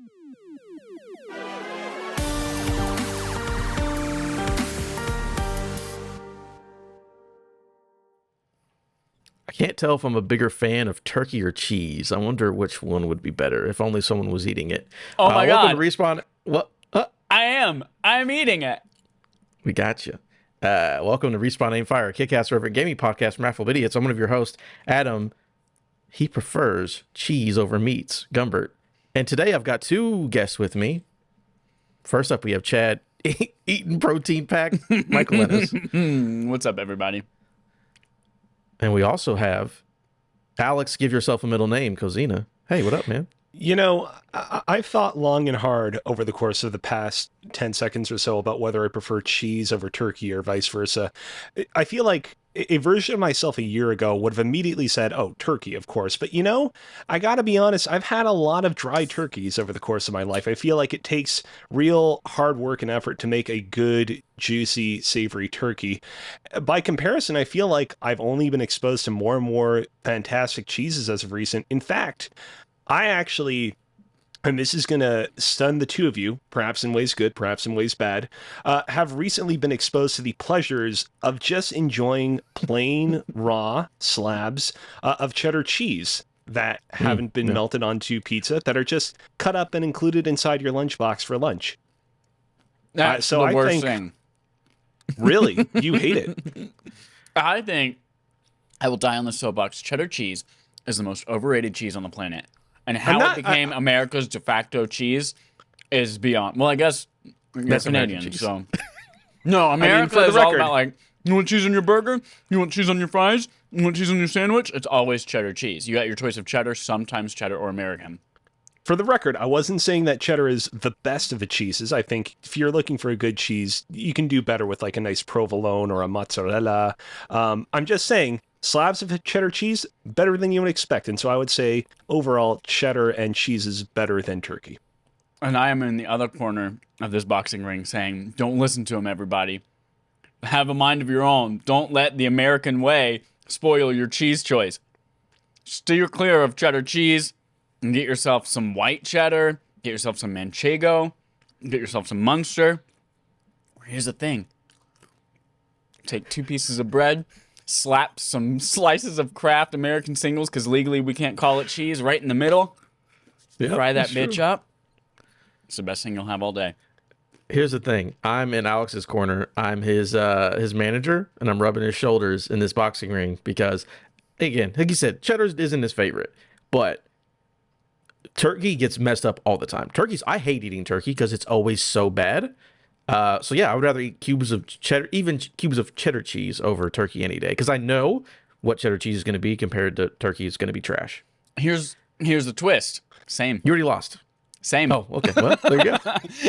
I can't tell if I'm a bigger fan of turkey or cheese. I wonder which one would be better if only someone was eating it. Oh my God. Welcome to Respawn. What? I'm eating it. We got you. Welcome to Respawn Aim Fire, a kick-ass reverent gaming podcast from RAF Regular Guest. I'm one of your hosts, Adam. He prefers cheese over meats, Gumbert. And today I've got two guests with me. First up, we have Chad, eating protein pack, Michael Ennis. What's up, everybody? And we also have Alex, give yourself a middle name, Kozina. Hey, what up, man? You know, I've thought long and hard over the course of the past 10 seconds or so about whether I prefer cheese over turkey or vice versa. I feel like a version of myself a year ago would have immediately said, oh, turkey, of course. But, you know, I got to be honest, I've had a lot of dry turkeys over the course of my life. I feel like it takes real hard work and effort to make a good, juicy, savory turkey. By comparison, I feel like I've only been exposed to more and more fantastic cheeses as of recent. In fact, I actually, and this is going to stun the two of you, perhaps in ways good, perhaps in ways bad, have recently been exposed to the pleasures of just enjoying plain raw slabs of cheddar cheese that haven't been melted onto pizza, that are just cut up and included inside your lunchbox for lunch. That's the worst thing. Really? You hate it? I think I will die on the soapbox. Cheddar cheese is the most overrated cheese on the planet. And how it became America's de facto cheese is beyond. Well, I guess you're Canadian, so. No, America is all about, like, you want cheese on your burger? You want cheese on your fries? You want cheese on your sandwich? It's always cheddar cheese. You got your choice of cheddar, sometimes cheddar or American. For the record, I wasn't saying that cheddar is the best of the cheeses. I think if you're looking for a good cheese, you can do better with like a nice provolone or a mozzarella. I'm just saying, slabs of cheddar cheese, better than you would expect. And so I would say overall, cheddar and cheese is better than turkey. And I am in the other corner of this boxing ring saying, don't listen to him, everybody. Have a mind of your own. Don't let the American way spoil your cheese choice. Steer clear of cheddar cheese and get yourself some white cheddar, get yourself some Manchego, get yourself some Munster. Here's the thing. Take 2 pieces of bread, slap some slices of Kraft American Singles, because legally we can't call it cheese, right in the middle. Yep, fry that bitch up. It's the best thing you'll have all day. Here's the thing. I'm in Alex's corner. I'm his manager, and I'm rubbing his shoulders in this boxing ring because, again, like you said, cheddar isn't his favorite, but turkey gets messed up all the time. I hate eating turkey because it's always so bad. So yeah, I would rather eat cubes of cheddar, even cubes of cheddar cheese over turkey any day, because I know what cheddar cheese is going to be compared to turkey is going to be trash. Here's the twist. Same. You already lost. Same. Oh, okay. Well, there you go.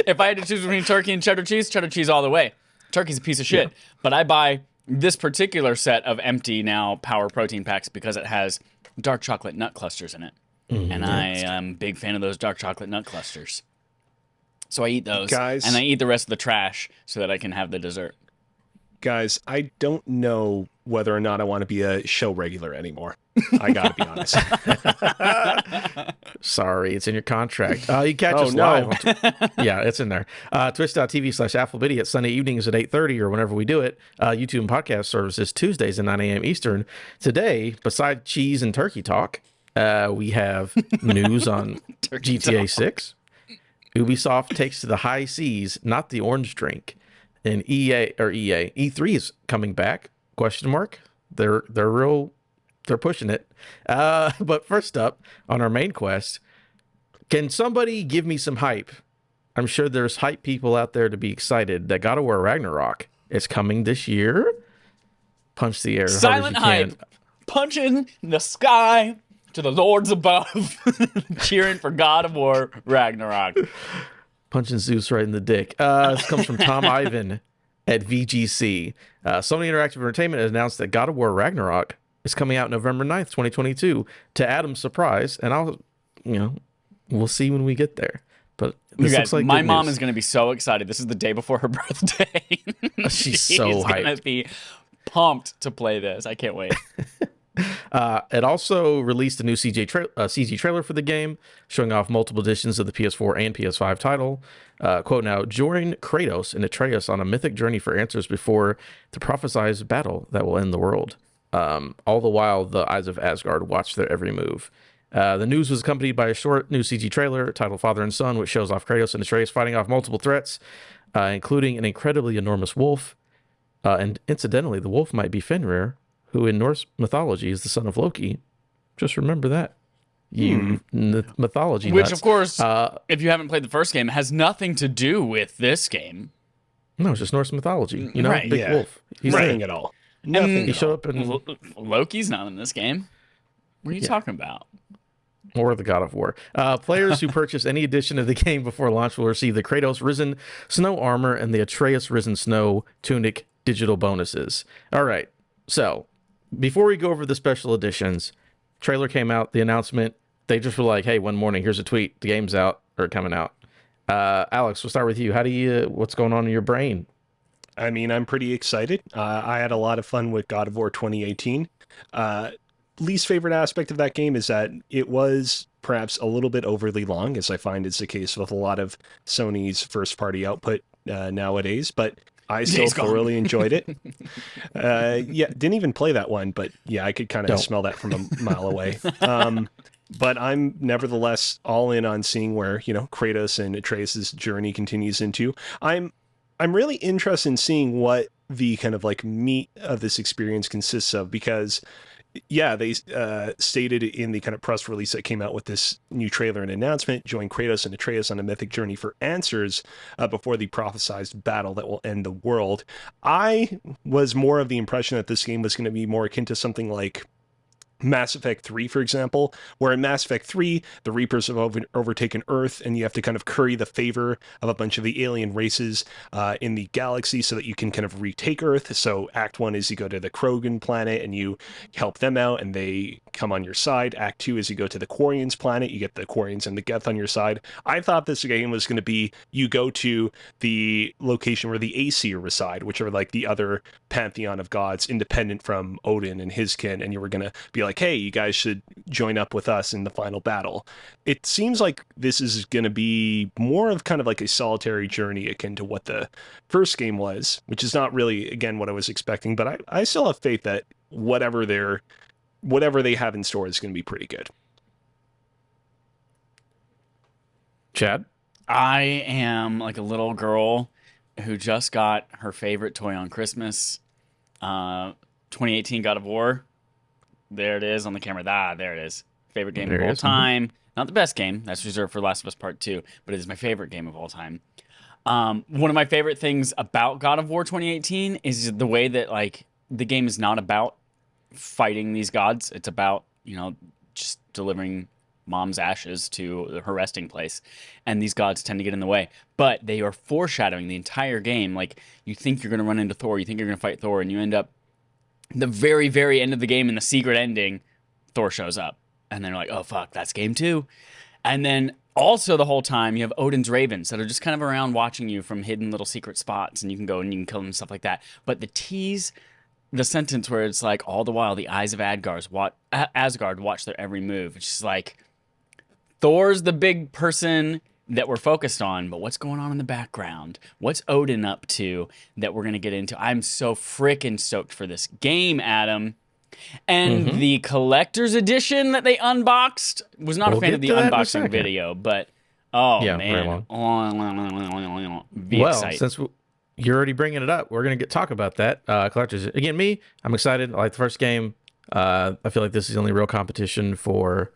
If I had to choose between turkey and cheddar cheese all the way. Turkey's a piece of shit. Yeah. But I buy this particular set of empty now power protein packs because it has dark chocolate nut clusters in it. And I am a big fan of those dark chocolate nut clusters. So I eat those, guys, and I eat the rest of the trash so that I can have the dessert. Guys, I don't know whether or not I want to be a show regular anymore. I gotta be honest. Sorry, it's in your contract. You catch us live. Yeah, it's in there. Twitch.tv/AffleBiddy Sunday evenings at 8:30 or whenever we do it. YouTube and podcast services Tuesdays at 9 a.m. Eastern. Today, besides cheese and turkey talk, we have news on GTA 6. Ubisoft takes to the high seas, not the orange drink. And E3 is coming back? Question mark. They're pushing it. But first up on our main quest, can somebody give me some hype? I'm sure there's hype people out there to be excited that God of War Ragnarok is coming this year. Punch the air. Silent hype. Punching the sky to the lords above, cheering for God of War Ragnarok. Punching Zeus right in the dick. This comes from Tom Ivan at VGC. Sony Interactive Entertainment has announced that God of War Ragnarok is coming out November 9th, 2022, to Adam's surprise. And we'll see when we get there. But this you guys, looks like my mom is going to be so excited. This is the day before her birthday. She's so hyped. She's going to be pumped to play this. I can't wait. It also released a new CG trailer for the game, showing off multiple editions of the PS4 and PS5 title. Quote now, join Kratos and Atreus on a mythic journey for answers before the prophesized battle that will end the world. All the while, the eyes of Asgard watch their every move. The news was accompanied by a short new CG trailer titled Father and Son, which shows off Kratos and Atreus fighting off multiple threats, including an incredibly enormous wolf. And incidentally, the wolf might be Fenrir, who in Norse mythology is the son of Loki. Just remember that. Mythology Which, nuts. of course, if you haven't played the first game, has nothing to do with this game. No, it's just Norse mythology. You know, Right, big wolf. He's Nothing there. at all. Nothing. He showed up in... Loki's not in this game. What are you talking about? Or the God of War. Players who purchase any edition of the game before launch will receive the Kratos Risen Snow Armor and the Atreus Risen Snow Tunic digital bonuses. All right, so before we go over the special editions, trailer came out, the announcement, they just were like, hey, one morning, here's a tweet, the game's out, or coming out. Alex, we'll start with you. What's going on in your brain? I mean, I'm pretty excited. I had a lot of fun with God of War 2018. Least favorite aspect of that game is that it was perhaps a little bit overly long, as I find is the case with a lot of Sony's first-party output nowadays, but I still thoroughly enjoyed it. Yeah, didn't even play that one, but yeah, I could kind of smell that from a mile away. But I'm nevertheless all in on seeing where, Kratos and Atreus' journey continues into. I'm really interested in seeing what the kind of like meat of this experience consists of, because yeah, they stated in the kind of press release that came out with this new trailer and announcement, join Kratos and Atreus on a mythic journey for answers before the prophesized battle that will end the world. I was more of the impression that this game was going to be more akin to something like Mass Effect 3, for example, where in Mass Effect 3, the Reapers have overtaken Earth, and you have to kind of curry the favor of a bunch of the alien races in the galaxy so that you can kind of retake Earth. So Act 1 is you go to the Krogan planet and you help them out, and they come on your side. Act 2 is you go to the Quarians planet, you get the Quarians and the Geth on your side. I thought this game was going to be you go to the location where the Aesir reside, which are like the other pantheon of gods independent from Odin and his kin, and you were going to be like, hey, you guys should join up with us in the final battle. It seems like this is going to be more of kind of like a solitary journey akin to what the first game was, which is not really, again, what I was expecting, but I still have faith that whatever they have in store is going to be pretty good. Chad? I am like a little girl who just got her favorite toy on Christmas. 2018 God of War. There it is on the camera. There it is. Favorite game of all time. Not the best game. That's reserved for Last of Us Part 2, but it is my favorite game of all time. One of my favorite things about God of War 2018 is the way that like the game is not about fighting these gods. It's about, just delivering mom's ashes to her resting place. And these gods tend to get in the way. But they are foreshadowing the entire game. Like, you think you're going to run into Thor, you think you're going to fight Thor, and you end up the very, very end of the game in the secret ending, Thor shows up. And then you're like, oh, fuck, that's game 2. And then also the whole time you have Odin's ravens that are just kind of around watching you from hidden little secret spots, and you can go and you can kill them and stuff like that. But the sentence where it's like, all the while the eyes of Asgard watch their every move. It's just like, Thor's the big person that we're focused on, but what's going on in the background? What's Odin up to that we're going to get into? I'm so freaking stoked for this game, Adam. And the collector's edition that they unboxed, was not a fan of the unboxing video, but man. Well, since you're already bringing it up, we're going to talk about that. Collector's, again, I'm excited. I like the first game. I feel like this is the only real competition for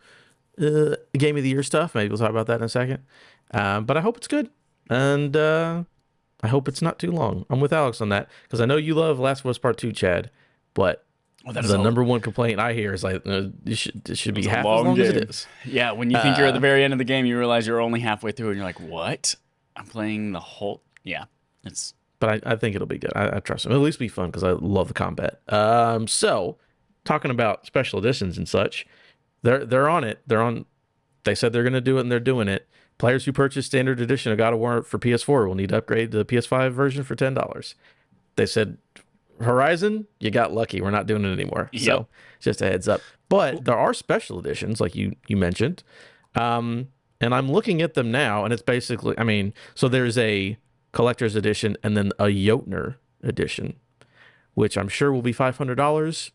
Game of the Year stuff. Maybe we'll talk about that in a second. But I hope it's good. And I hope it's not too long. I'm with Alex on that, because I know you love Last of Us Part 2, Chad, but the number one complaint I hear is like, it should be half as long as it is. Yeah, when you think you're at the very end of the game, you realize you're only halfway through, and you're like, what? I'm playing the whole... Yeah, it's... But I think it'll be good. I trust them. It'll at least be fun, because I love the combat. So, talking about special editions and such, they're on it. They said they're going to do it, and they're doing it. Players who purchase standard edition of God of War for PS4 will need to upgrade to the PS5 version for $10. They said Horizon, you got lucky. We're not doing it anymore. Yep. So just a heads up. But there are special editions, like you mentioned. And I'm looking at them now, and it's basically, I mean, so there's a collector's edition and then a Jotner edition, which I'm sure will be $500.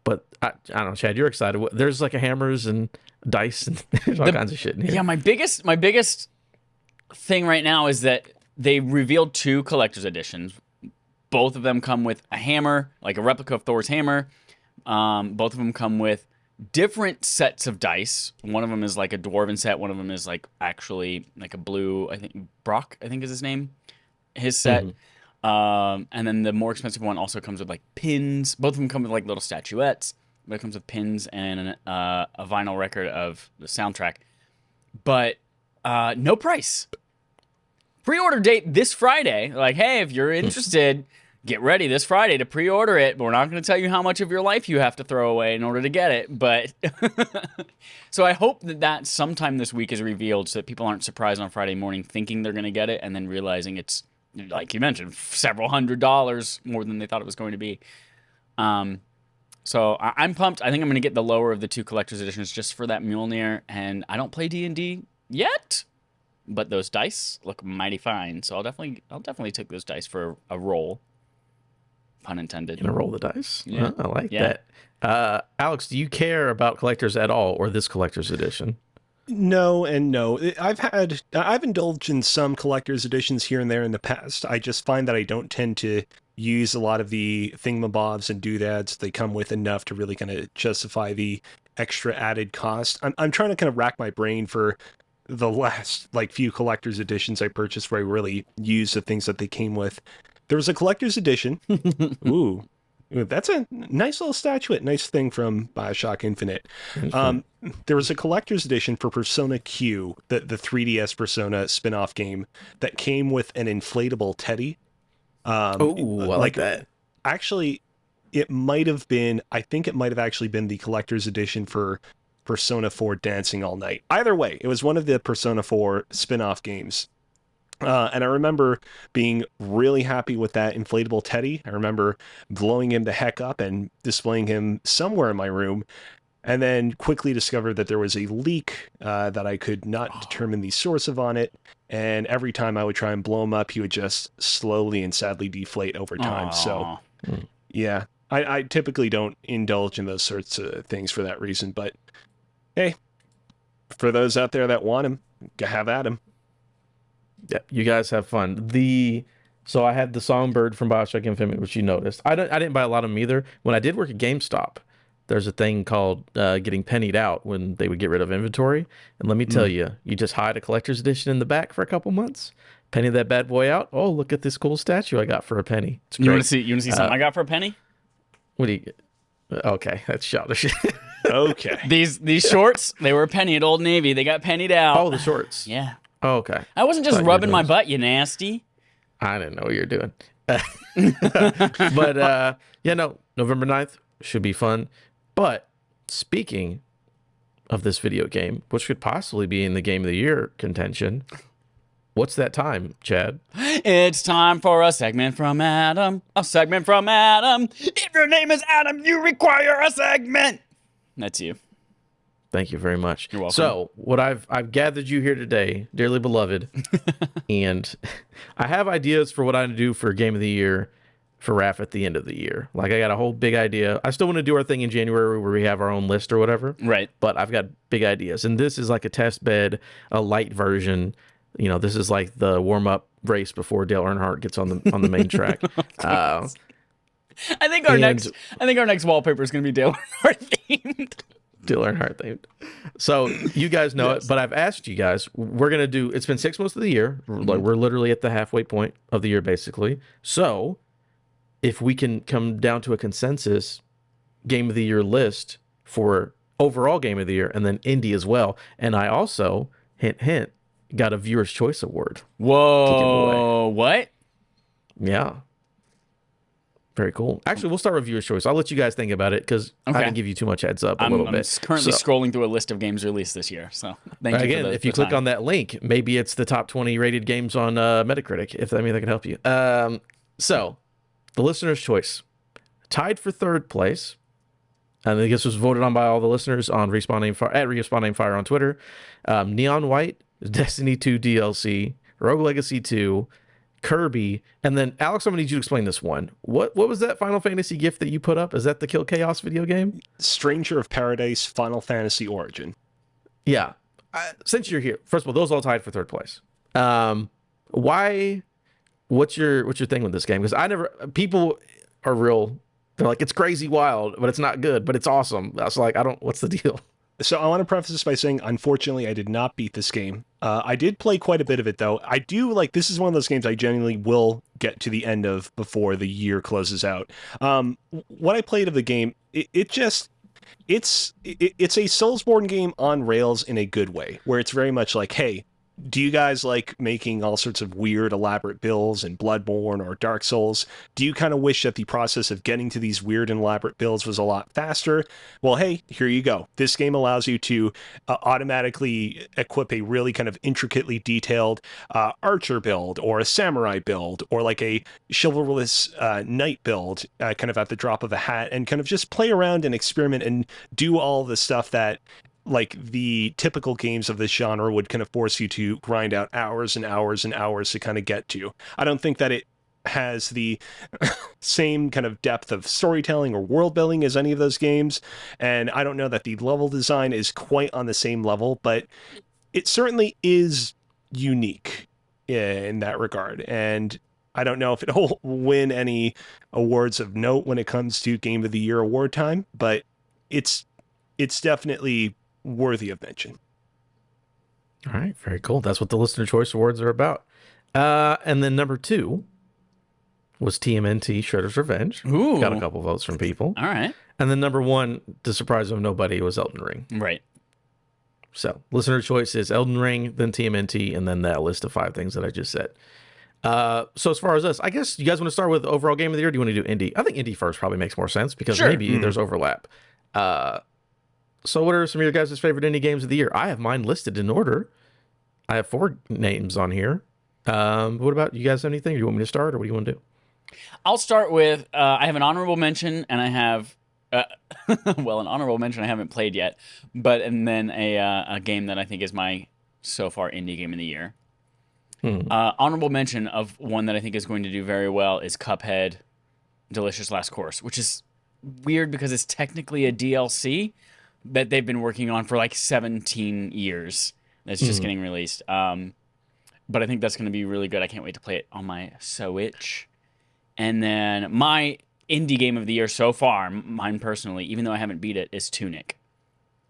But I don't know, Chad, you're excited. There's like a hammers and dice and there's all kinds of shit in here. Yeah, my biggest thing right now is that they revealed 2 collector's editions. Both of them come with a hammer, like a replica of Thor's hammer. Both of them come with different sets of dice. One of them is like a dwarven set. One of them is like actually like a blue, I think Brock, I think is his name, his set. And then the more expensive one also comes with like pins. Both of them come with like little statuettes. But it comes with pins and a vinyl record of the soundtrack. But no price. Pre-order date this Friday. Like, hey, if you're interested, get ready this Friday to pre-order it. But we're not going to tell you how much of your life you have to throw away in order to get it. But so I hope that sometime this week is revealed so that people aren't surprised on Friday morning thinking they're going to get it and then realizing it's, like you mentioned, several $100s more than they thought it was going to be. So I'm pumped. I think I'm going to get the lower of the 2 collector's editions just for that Mjolnir. And I don't play D&D yet, but those dice look mighty fine. So I'll definitely take those dice for a roll. Pun intended. You're gonna roll the dice. Yeah. I like that. Alex, do you care about collectors at all, or this collector's edition? No and no. I've indulged in some collector's editions here and there in the past. I just find that I don't tend to use a lot of the thingamabobs and doodads they come with enough to really kind of justify the extra added cost. I'm trying to kind of rack my brain for the last like few collector's editions I purchased where I really used the things that they came with. There was a collector's edition. Ooh, that's a nice little statuette. Nice thing from Bioshock Infinite. There was a collector's edition for Persona Q, the 3DS Persona spin-off game that came with an inflatable teddy. I like that. Actually, I think it might have actually been the collector's edition for Persona 4 Dancing All Night. Either way, it was one of the Persona 4 spin-off games. And I remember being really happy with that inflatable teddy. I remember blowing him the heck up and displaying him somewhere in my room, and then quickly discovered that there was a leak that I could not determine the source of on it. And every time I would try and blow him up, he would just slowly and sadly deflate over time. Aww. So, yeah, I typically don't indulge in those sorts of things for that reason. But hey, for those out there that want him, have at him. Yeah, you guys have fun. So I had the Songbird from Bioshock Infinite, which you noticed. I didn't buy a lot of them either. When I did work at GameStop, there's a thing called getting pennied out when they would get rid of inventory. And let me tell you, you just hide a collector's edition in the back for a couple months, penny that bad boy out. Oh, look at this cool statue I got for a penny. It's great. You want to see something I got for a penny? What do you? Okay, that's childish. Okay. These shorts, they were a penny at Old Navy. They got pennied out. Oh, the shorts. Yeah. Oh, okay. I wasn't just rubbing my butt, you nasty. I didn't know what you're doing. But November 9th should be fun. But speaking of this video game, which could possibly be in the Game of the Year contention, what's that time, Chad? It's time for a segment from Adam. A segment from Adam. If your name is Adam, you require a segment. That's you. Thank you very much. You're welcome. So, what I've gathered you here today, dearly beloved, and I have ideas for what I do for Game of the Year for RAF at the end of the year. Like, I got a whole big idea. I still want to do our thing in January where we have our own list or whatever. Right. But I've got big ideas, and this is like a test bed, a light version. You know, this is like the warm-up race before Dale Earnhardt gets on the main track. I think our next wallpaper is going to be Dale Earnhardt themed. Dale Earnhardt themed. So you guys know it, but I've asked you guys. We're gonna do. It's been 6 months of the year. Like we're literally at the halfway point of the year, basically. So if we can come down to a consensus Game of the Year list for overall Game of the Year, and then indie as well. And I also hint got a Viewer's Choice Award. Whoa! What? Yeah. Very cool. Actually, we'll start with Viewer's Choice. I'll let you guys think about it because I didn't give you too much heads up a little bit. I'm currently scrolling through a list of games released this year. So thank you. Again, if you click on that link, maybe it's the top 20 rated games on Metacritic, if that can help you. So the listener's choice. tied for third place, and I guess was voted on by all the listeners on Respawn Fire on Twitter. Neon White, Destiny 2 DLC, Rogue Legacy 2, Kirby, and then Alex, I'm gonna need you to explain this one. What was that Final Fantasy gift that you put up? Is that the Kill Chaos video game? Stranger of Paradise Final Fantasy Origin. Yeah. Since you're here, first of all, those all tied for third place. Why? What's your thing with this game? Because people are real. They're like, it's crazy wild, but it's not good, but it's awesome. I was like, what's the deal? So I want to preface this by saying, unfortunately, I did not beat this game. I did play quite a bit of it, though. I do this is one of those games I genuinely will get to the end of before the year closes out. What I played of the game, it's a Soulsborne game on rails in a good way, where it's very much like, hey, do you guys like making all sorts of weird, elaborate builds in Bloodborne or Dark Souls? Do you kind of wish that the process of getting to these weird and elaborate builds was a lot faster? Well, hey, here you go. This game allows you to automatically equip a really kind of intricately detailed archer build, or a samurai build, or like a chivalrous knight build, kind of at the drop of a hat, and kind of just play around and experiment and do all the stuff that like the typical games of this genre would kind of force you to grind out hours and hours and hours to kind of get to. I don't think that it has the same kind of depth of storytelling or world building as any of those games, and I don't know that the level design is quite on the same level, but it certainly is unique in that regard, and I don't know if it'll win any awards of note when it comes to Game of the Year award time, but it's definitely worthy of mention. All right, very cool. That's what the Listener Choice Awards are about. And then number 2 was TMNT Shredder's Revenge. Ooh. Got a couple votes from people. All right. And then number 1, to surprise of nobody, was Elden Ring. Right. So Listener Choice is Elden Ring, then TMNT, and then that list of 5 things that I just said. So as far as us, I guess you guys want to start with overall game of the year, or do you want to do indie? I think indie first probably makes more sense, because maybe there's overlap. So what are some of your guys' favorite indie games of the year? I have mine listed in order. I have 4 names on here. What about you guys? Anything? Do you want me to start, or what do you want to do? I'll start with, I have an honorable mention, and I have, an honorable mention I haven't played yet, and then a game that I think is my so far indie game of the year. Honorable mention of one that I think is going to do very well is Cuphead Delicious Last Course, which is weird because it's technically a DLC that they've been working on for like 17 years. It's just getting released. But I think that's going to be really good. I can't wait to play it on my Switch. And then my indie game of the year so far, mine personally, even though I haven't beat it, is Tunic,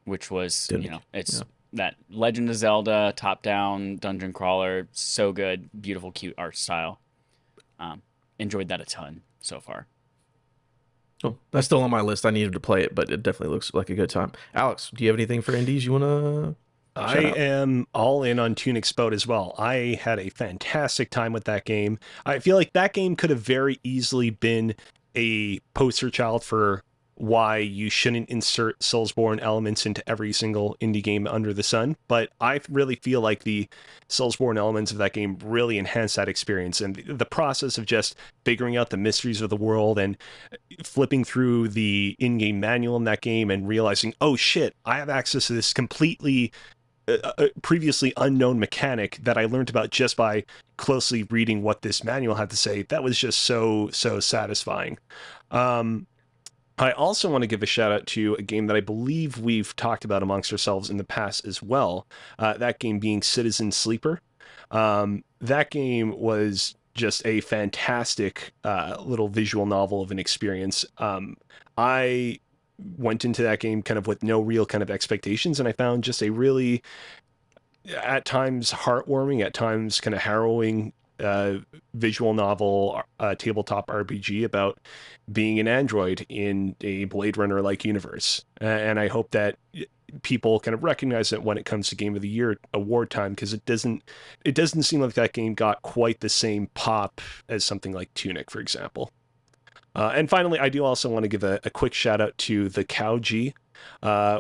which was, it's that Legend of Zelda top-down dungeon crawler. So good. Beautiful, cute art style. Enjoyed that a ton so far. Oh, that's still on my list. I needed to play it, but it definitely looks like a good time. Alex, do you have anything for indies you want to I am all in on Tunic's boat as well. I had a fantastic time with that game. I feel like that game could have very easily been a poster child for why you shouldn't insert Soulsborne elements into every single indie game under the sun, but I really feel like the Soulsborne elements of that game really enhance that experience, and the process of just figuring out the mysteries of the world and flipping through the in-game manual in that game and realizing, oh shit, I have access to this completely previously unknown mechanic that I learned about just by closely reading what this manual had to say. That was just so satisfying. I also want to give a shout out to a game that I believe we've talked about amongst ourselves in the past as well. That game being Citizen Sleeper. That game was just a fantastic little visual novel of an experience. I went into that game kind of with no real kind of expectations, and I found just a really, at times heartwarming, at times kind of harrowing visual novel, tabletop RPG about being an android in a Blade Runner-like universe. And I hope that people kind of recognize it when it comes to Game of the Year award time, because it doesn't seem like that game got quite the same pop as something like Tunic, for example. And finally, I do also want to give a quick shout out to the Cow G.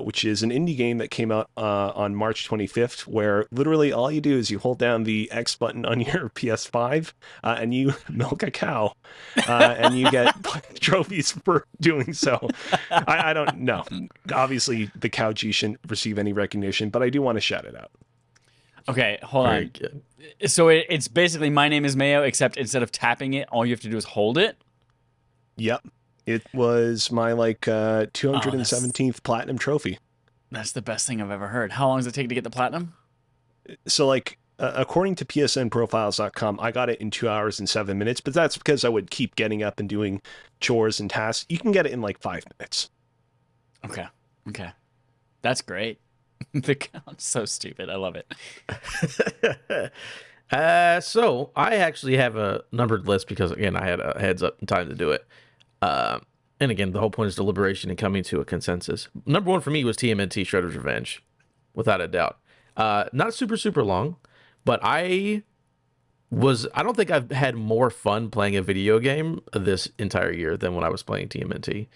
which is an indie game that came out on March 25th, where literally all you do is you hold down the X button on your PS5 and you milk a cow, and you get trophies for doing so. I don't know. Obviously, the cow G shouldn't receive any recognition, but I do want to shout it out. Okay, hold Very on. good. So it's basically My Name is Mayo, except instead of tapping it, all you have to do is hold it? Yep. It was my 217th platinum trophy. That's the best thing I've ever heard. How long does it take to get the platinum? So according to psnprofiles.com, I got it in 2 hours and 7 minutes, but that's because I would keep getting up and doing chores and tasks. You can get it in 5 minutes. Okay. That's great. The count's so stupid. I love it. So I actually have a numbered list because, again, I had a heads up and time to do it. And again, the whole point is deliberation and coming to a consensus. Number one for me was TMNT Shredder's Revenge, without a doubt. Not super long, but I don't think I've had more fun playing a video game this entire year than when I was playing TMNT.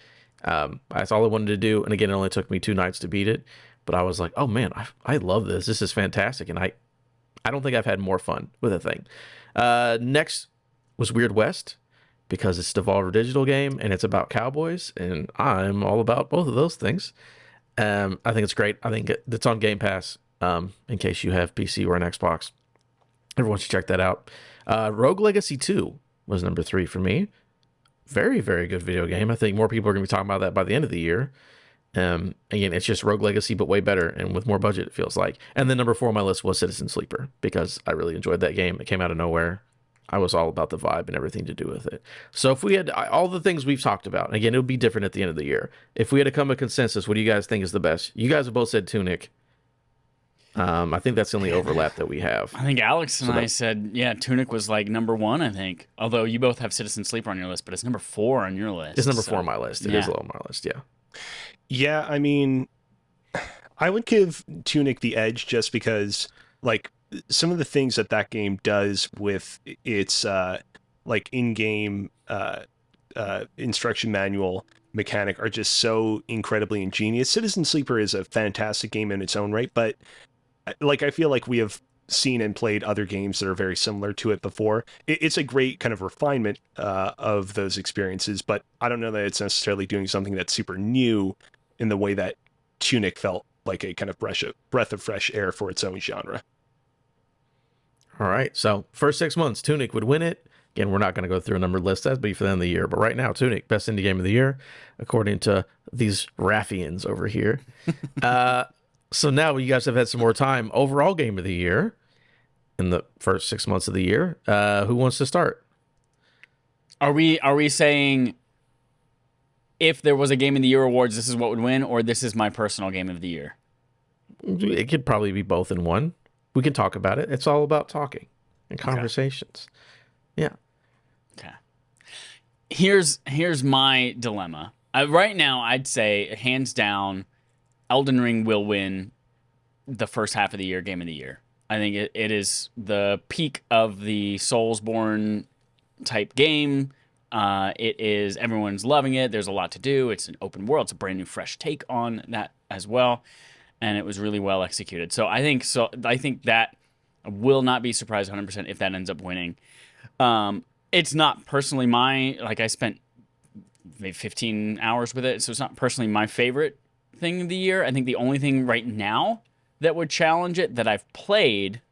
That's all I wanted to do. And again, it only took me 2 nights to beat it, but I was like, oh man, I love this. This is fantastic. And I don't think I've had more fun with a thing. Next was Weird West, because it's a Devolver Digital game and it's about cowboys, and I'm all about both of those things. I think it's great. I think it's on Game Pass, in case you have PC or an Xbox. Everyone should check that out. Rogue Legacy 2 was number 3 for me. Very, very good video game. I think more people are going to be talking about that by the end of the year. Again, it's just Rogue Legacy, but way better and with more budget, it feels like. And then number 4 on my list was Citizen Sleeper, because I really enjoyed that game. It came out of nowhere. I was all about the vibe and everything to do with it. So if we had all the things we've talked about, again, it would be different at the end of the year. If we had to come to a consensus, what do you guys think is the best? You guys have both said Tunic. I think that's the only overlap that we have. I think Alex and I said, Tunic was number 1, I think. Although you both have Citizen Sleeper on your list, but it's number 4 on your list. It's number 4 on my list. It is low on my list, yeah. Yeah, I mean, I would give Tunic the edge just because, some of the things that game does with its in-game instruction manual mechanic are just so incredibly ingenious. Citizen Sleeper is a fantastic game in its own right, but I feel like we have seen and played other games that are very similar to it before. It's a great kind of refinement of those experiences, but I don't know that it's necessarily doing something that's super new in the way that Tunic felt like a kind of breath of fresh air for its own genre. All right, so first 6 months, Tunic would win it. Again, we're not going to go through a numbered list. That'd be for the end of the year. But right now, Tunic, best indie game of the year, according to these Raffians over here. So now you guys have had some more time. Overall game of the year in the first 6 months of the year. Who wants to start? Are we saying if there was a Game of the Year awards, this is what would win, or this is my personal Game of the Year? It could probably be both in one. We can talk about it. It's all about talking and conversations. Okay. Yeah. Okay. Here's my dilemma. Right now, I'd say hands down, Elden Ring will win the first half of the year Game of the Year. I think it is the peak of the Soulsborne type game. It is, everyone's loving it. There's a lot to do. It's an open world. It's a brand new, fresh take on that as well. And it was really well executed. So I think that I will not be surprised 100% if that ends up winning. It's not personally I spent maybe 15 hours with it, so it's not personally my favorite thing of the year. I think the only thing right now that would challenge it that I've played,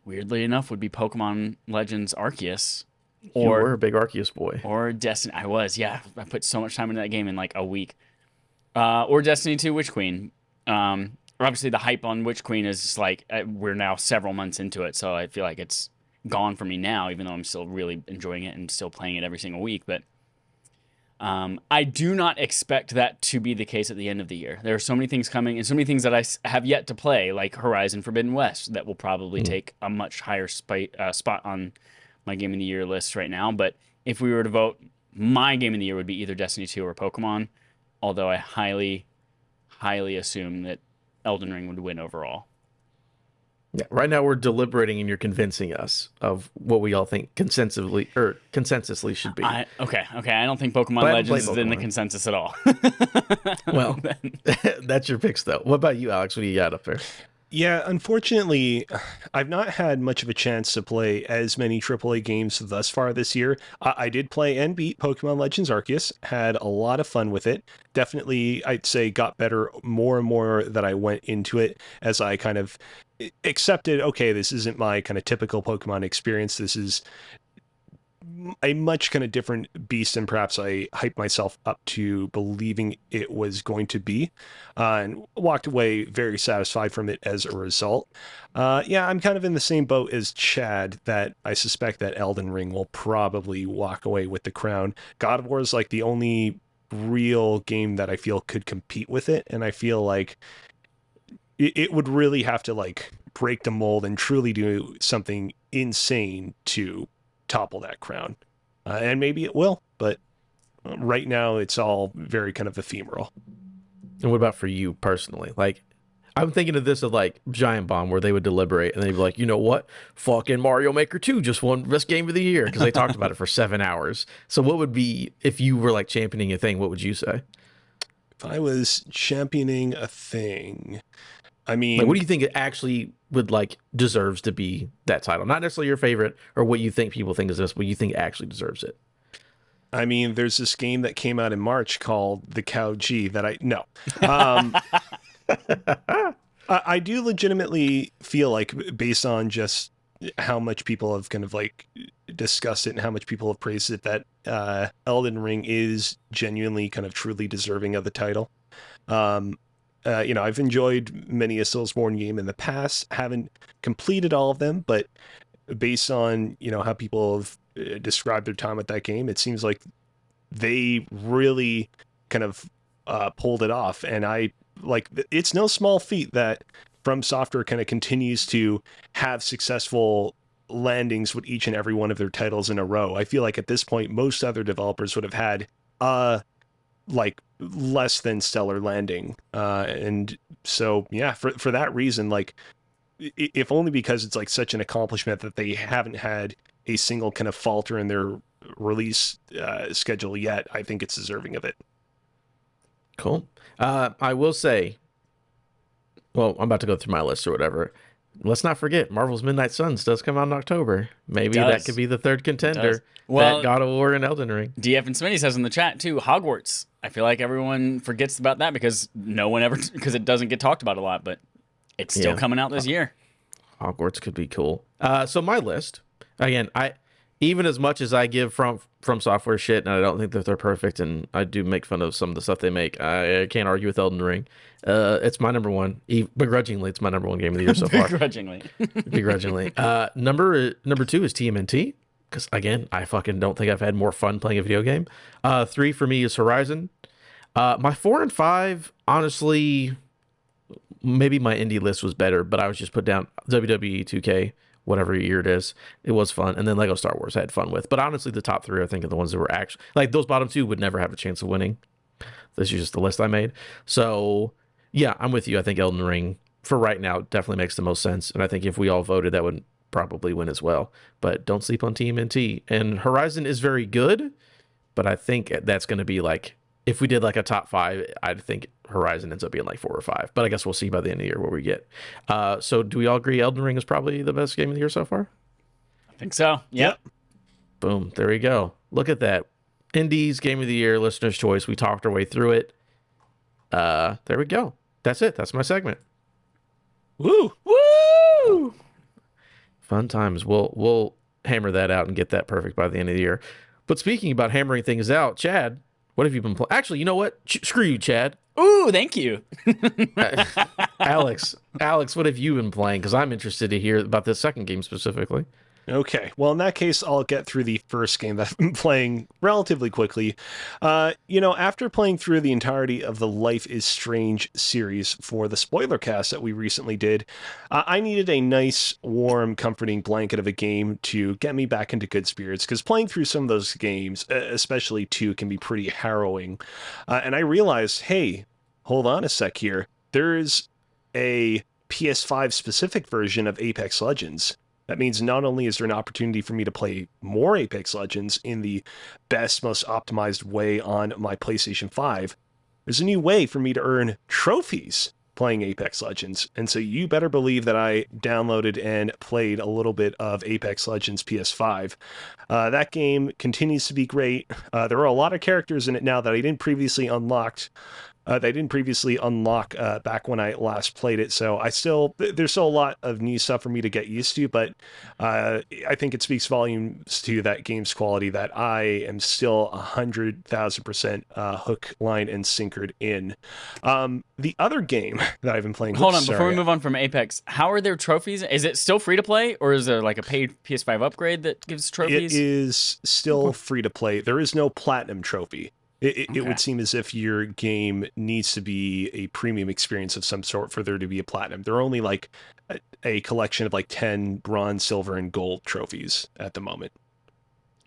weirdly enough, would be Pokemon Legends Arceus. You were a big Arceus boy. Or Destiny. I was, yeah. I put so much time into that game in a week. Or Destiny 2 Witch Queen. Obviously, the hype on Witch Queen is just we're now several months into it, so I feel like it's gone for me now, even though I'm still really enjoying it and still playing it every single week. But I do not expect that to be the case at the end of the year. There are so many things coming and so many things that I have yet to play, like Horizon Forbidden West, that will probably take a much higher spot on my Game of the Year list right now. But if we were to vote, my Game of the Year would be either Destiny 2 or Pokemon, although I highly assume that Elden Ring would win overall. Yeah, right now we're deliberating and you're convincing us of what we all think consensusly should be. Okay. I don't think Pokemon Legends is in the consensus at all. Well, that's your picks, though. What about you, Alex? What do you got up there? Yeah, unfortunately, I've not had much of a chance to play as many AAA games thus far this year. I did play and beat Pokemon Legends Arceus, had a lot of fun with it. Definitely, I'd say, got better more and more that I went into it as I kind of accepted, okay, this isn't my kind of typical Pokemon experience. This is a much kind of different beast than perhaps I hyped myself up to believing it was going to be, and walked away very satisfied from it as a result. Yeah, I'm kind of in the same boat as Chad, that I suspect that Elden Ring will probably walk away with the crown. God of War is like the only real game that I feel could compete with it, and I feel like it would really have to like break the mold and truly do something insane to topple that crown. And maybe it will, but right now it's all very kind of ephemeral. And what about for you personally? Like, I'm thinking of this of like Giant Bomb, where they would deliberate and they'd be like, you know what? Fucking Mario Maker 2 just won best game of the year, because they talked about it for 7 hours. So what would be, if you were like championing a thing, what would you say? If I was championing a thing, I mean, like, what do you think it actually would like deserves to be that title? Not necessarily your favorite or what you think people think is this, but you think actually deserves it. I mean, there's this game that came out in March called The Cow G that I do legitimately feel like, based on just how much people have kind of like discussed it and how much people have praised it, that Elden Ring is genuinely kind of truly deserving of the title. I've enjoyed many a Soulsborne game in the past, haven't completed all of them, but based on, how people have described their time with that game, it seems like they really kind of pulled it off. And it's no small feat that From Software kind of continues to have successful landings with each and every one of their titles in a row. I feel like at this point, most other developers would have had like less than stellar landing, and so yeah, for that reason, like, if only because it's like such an accomplishment that they haven't had a single kind of falter in their release schedule yet, I think it's deserving of it. Cool. I will say, well, I'm about to go through my list or whatever. Let's not forget, Marvel's Midnight Suns does come out in October. Maybe that could be the third contender. Well, that God of War and Elden Ring. DF and Smitty says in the chat too, Hogwarts. I feel like everyone forgets about that because because it doesn't get talked about a lot, but it's still coming out this year. Hogwarts could be cool. So my list, again, even as much as I give from Software shit, and I don't think that they're perfect, and I do make fun of some of the stuff they make, I can't argue with Elden Ring. It's my number one. Begrudgingly, it's my number one game of the year so far. Begrudgingly. Number 2 is TMNT, because again, I fucking don't think I've had more fun playing a video game. 3 for me is Horizon. My 4 and 5, honestly, maybe my indie list was better, but I was just put down WWE 2K, whatever year it is. It was fun. And then Lego Star Wars I had fun with. But honestly, the top 3, I think, are the ones that were actually, like, those bottom 2 would never have a chance of winning. This is just the list I made. So yeah, I'm with you. I think Elden Ring, for right now, definitely makes the most sense. And I think if we all voted, that would probably win as well. But don't sleep on TMNT. And Horizon is very good, but I think that's going to be like, if we did like a top 5, I think Horizon ends up being like 4 or 5. But I guess we'll see by the end of the year what we get. So do we all agree Elden Ring is probably the best game of the year so far? I think so. Yep. Boom. There we go. Look at that. Indies Game of the Year, listener's choice. We talked our way through it. There we go. That's it. That's my segment. Woo! Woo! Fun times. We'll hammer that out and get that perfect by the end of the year. But speaking about hammering things out, Chad, what have you been playing? Actually, you know what? Screw you, Chad. Ooh, thank you. Alex, what have you been playing? Because I'm interested to hear about this second game specifically. Okay, well, in that case, I'll get through the first game that I've been playing relatively quickly. After playing through the entirety of the Life is Strange series for the spoiler cast that we recently did, I needed a nice, warm, comforting blanket of a game to get me back into good spirits, because playing through some of those games, especially 2, can be pretty harrowing. And I realized, hey, hold on a sec here. There's a PS5 specific version of Apex Legends. That means not only is there an opportunity for me to play more Apex Legends in the best, most optimized way on my PlayStation 5, there's a new way for me to earn trophies playing Apex Legends. And so you better believe that I downloaded and played a little bit of Apex Legends PS5. That game continues to be great. There are a lot of characters in it now that I didn't previously unlock back when I last played it. So there's still a lot of new stuff for me to get used to, but I think it speaks volumes to that game's quality that I am still 100,000% hook, line, and sinkered in. The other game that I've been playing. Hold on, before we move on from Apex, how are there trophies? Is it still free to play, or is there like a paid PS5 upgrade that gives trophies? It is still free to play. There is no platinum trophy. It would seem as if your game needs to be a premium experience of some sort for there to be a platinum. There are only like a collection of like 10 bronze, silver, and gold trophies at the moment.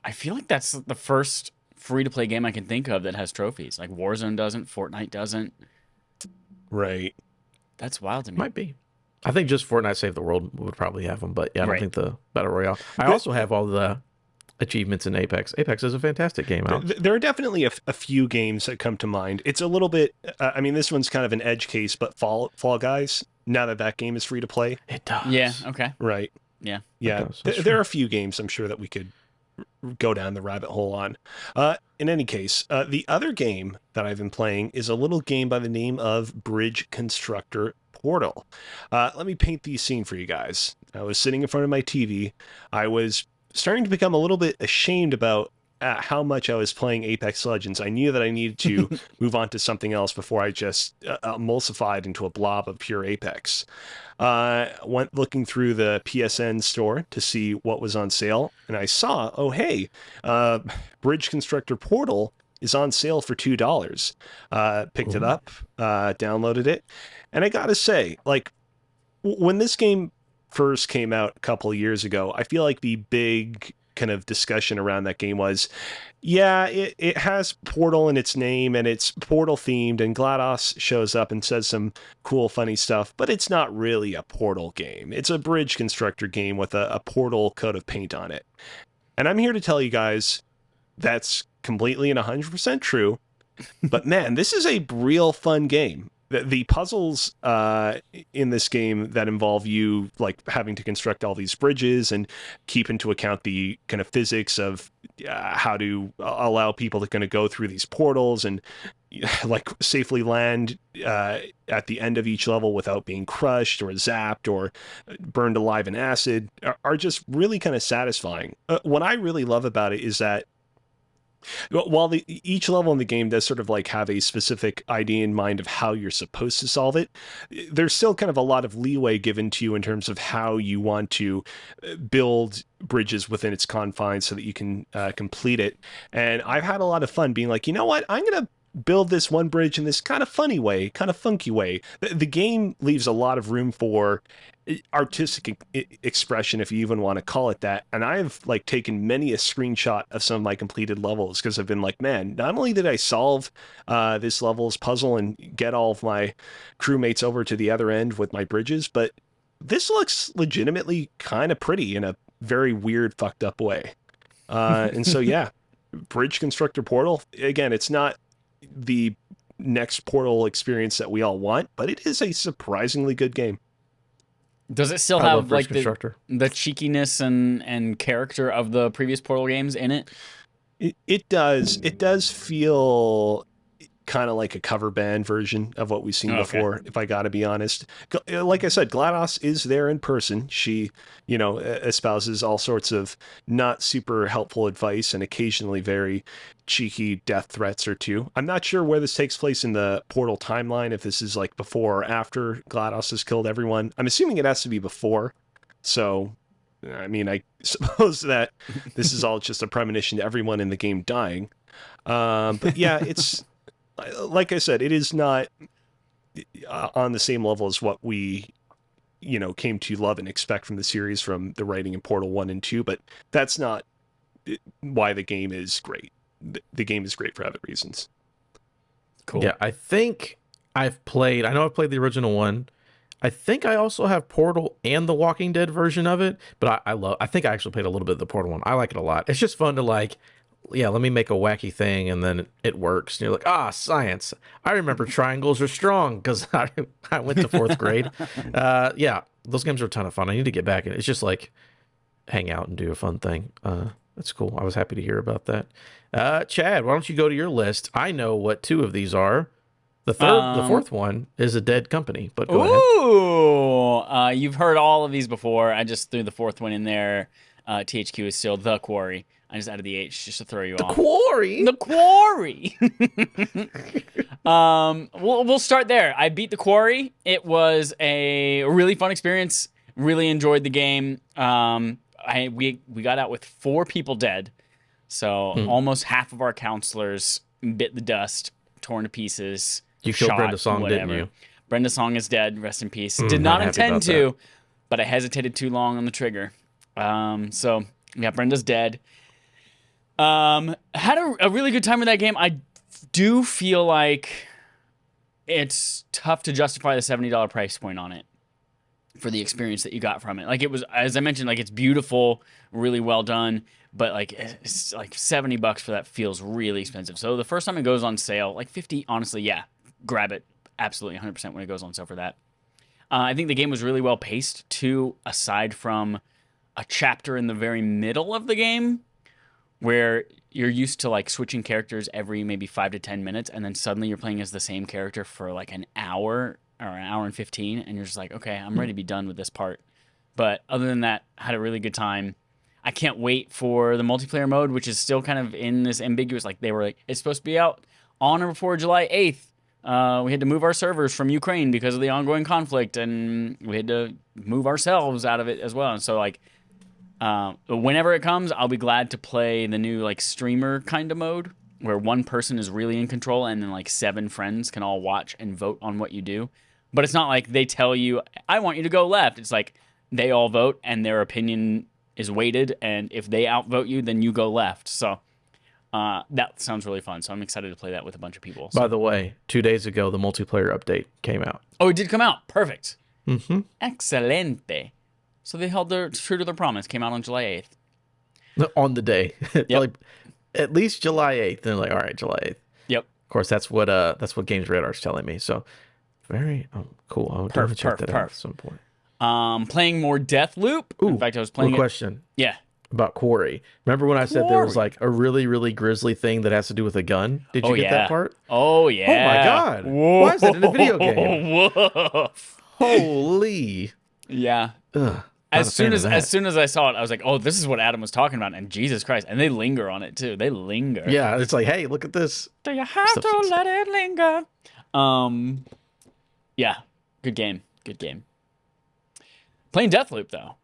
I feel like that's the first free-to-play game I can think of that has trophies. Like Warzone doesn't, Fortnite doesn't. Right. That's wild to me. Might be. I think just Fortnite Save the World would probably have them, but yeah, I don't think the Battle Royale. I also have all the achievements in Apex. Apex is a fantastic game. There are definitely a few games that come to mind. It's a little bit, I mean, this one's kind of an edge case, but Fall Guys, now that game is free to play. It does. Yeah, okay. Right. Yeah. Yeah. There are a few games I'm sure that we could go down the rabbit hole on. In any case, the other game that I've been playing is a little game by the name of Bridge Constructor Portal. Let me paint the scene for you guys. I was sitting in front of my TV. I was starting to become a little bit ashamed about how much I was playing Apex Legends. I knew that I needed to move on to something else before I just emulsified into a blob of pure Apex. Went looking through the PSN store to see what was on sale, and I saw, oh hey, Bridge Constructor Portal is on sale for $2. Picked it up, downloaded it, and I gotta say, like, when this game first came out a couple of years ago, I feel like the big kind of discussion around that game was, yeah, it has Portal in its name and it's Portal themed, and GLaDOS shows up and says some cool, funny stuff, but it's not really a Portal game. It's a Bridge Constructor game with a Portal coat of paint on it. And I'm here to tell you guys that's completely and 100% true. But man, this is a real fun game. The puzzles in this game that involve you like having to construct all these bridges and keep into account the kind of physics of how to allow people to kind of go through these portals and like safely land at the end of each level without being crushed or zapped or burned alive in acid are just really kind of satisfying. What I really love about it is that while each level in the game does sort of like have a specific idea in mind of how you're supposed to solve it, there's still kind of a lot of leeway given to you in terms of how you want to build bridges within its confines so that you can complete it. And I've had a lot of fun being like, you know what, I'm going to build this one bridge in this kind of funny way, kind of funky way. The game leaves a lot of room for artistic expression, if you even want to call it that. And I've like taken many a screenshot of some of my completed levels because I've been like, man, not only did I solve this level's puzzle and get all of my crewmates over to the other end with my bridges, but this looks legitimately kind of pretty in a very weird, fucked up way. And so, yeah, Bridge Constructor Portal, again, it's not the next Portal experience that we all want, but it is a surprisingly good game. Does it still have like the cheekiness and character of the previous Portal games in it? It does. It does feel kind of like a cover band version of what we've seen before, if I gotta be honest. Like I said, GLaDOS is there in person. She, espouses all sorts of not super helpful advice and occasionally very cheeky death threats or two. I'm not sure where this takes place in the Portal timeline, if this is like before or after GLaDOS has killed everyone. I'm assuming it has to be before. So, I mean, I suppose that this is all just a premonition to everyone in the game dying. But yeah, it's... Like I said, it is not on the same level as what we, came to love and expect from the series from the writing in Portal 1 and 2, but that's not why the game is great. The game is great for other reasons. Cool. Yeah, I think I know I've played the original one. I think I also have Portal and the Walking Dead version of it, but I think I actually played a little bit of the Portal one. I like it a lot. It's just fun to like, yeah, let me make a wacky thing and then it works. And you're like, science. I remember triangles are strong because I went to 4th grade. Yeah, those games are a ton of fun. I need to get back in. It's just like hang out and do a fun thing. That's cool. I was happy to hear about that. Chad, why don't you go to your list? I know what 2 of these are. The 4th one is a dead company, but go ahead. You've heard all of these before. I just threw the 4th one in there. THQ is still The Quarry. I just added the H just to throw you off. The Quarry. We'll start there. I beat The Quarry. It was a really fun experience. Really enjoyed the game. We got out with 4 people dead, so almost half of our counselors bit the dust, torn to pieces. You killed Brenda Song, didn't you? Brenda Song is dead. Rest in peace. Did not intend to, but I hesitated too long on the trigger. So yeah, Brenda's dead. Had a really good time with that game. I do feel like it's tough to justify the $70 price point on it for the experience that you got from it. Like it was, as I mentioned, like it's beautiful, really well done, but like it's like $70 for that feels really expensive. So the first time it goes on sale, like 50, honestly, yeah, grab it. Absolutely 100% when it goes on sale for that. I think the game was really well paced too, aside from a chapter in the very middle of the game where you're used to like switching characters every maybe 5 to 10 minutes, and then suddenly you're playing as the same character for like an hour or an hour and 15, and you're just like, okay, I'm ready to be done with this part. But other than that, I had a really good time. I can't wait for the multiplayer mode, which is still kind of in this ambiguous, like they were like, it's supposed to be out on or before July 8th. We had to move our servers from Ukraine because of the ongoing conflict, and we had to move ourselves out of it as well. And so like, whenever it comes, I'll be glad to play the new like streamer kind of mode where one person is really in control and then like 7 friends can all watch and vote on what you do. But it's not like they tell you, I want you to go left. It's like they all vote and their opinion is weighted, and if they outvote you, then you go left. So that sounds really fun. So I'm excited to play that with a bunch of people. So. By the way, 2 days ago, the multiplayer update came out. Oh, it did come out. Perfect. Mm-hmm. Excelente. So they held true to their promise. Came out on July 8th. On the day. Yep. Like, at least July 8th. They're like, all right, July 8th. Yep. Of course, that's what Games Radar's telling me. So very cool. I'll definitely check that out at some point. Playing more Deathloop. Ooh, in fact, I was playing question. Yeah. About Quarry. Remember when I said there was like a really, really grisly thing that has to do with a gun? Did you get that part? Oh, yeah. Oh, my God. Whoa. Why is that in a video game? Whoa. Holy. Yeah. Ugh, as soon as I saw it, I was like, oh, this is what Adam was talking about. And Jesus Christ. And they linger on it, too. They linger. Yeah. It's like, hey, look at this. Do you have to let it linger? Yeah. Good game. Good game. Playing Deathloop, though.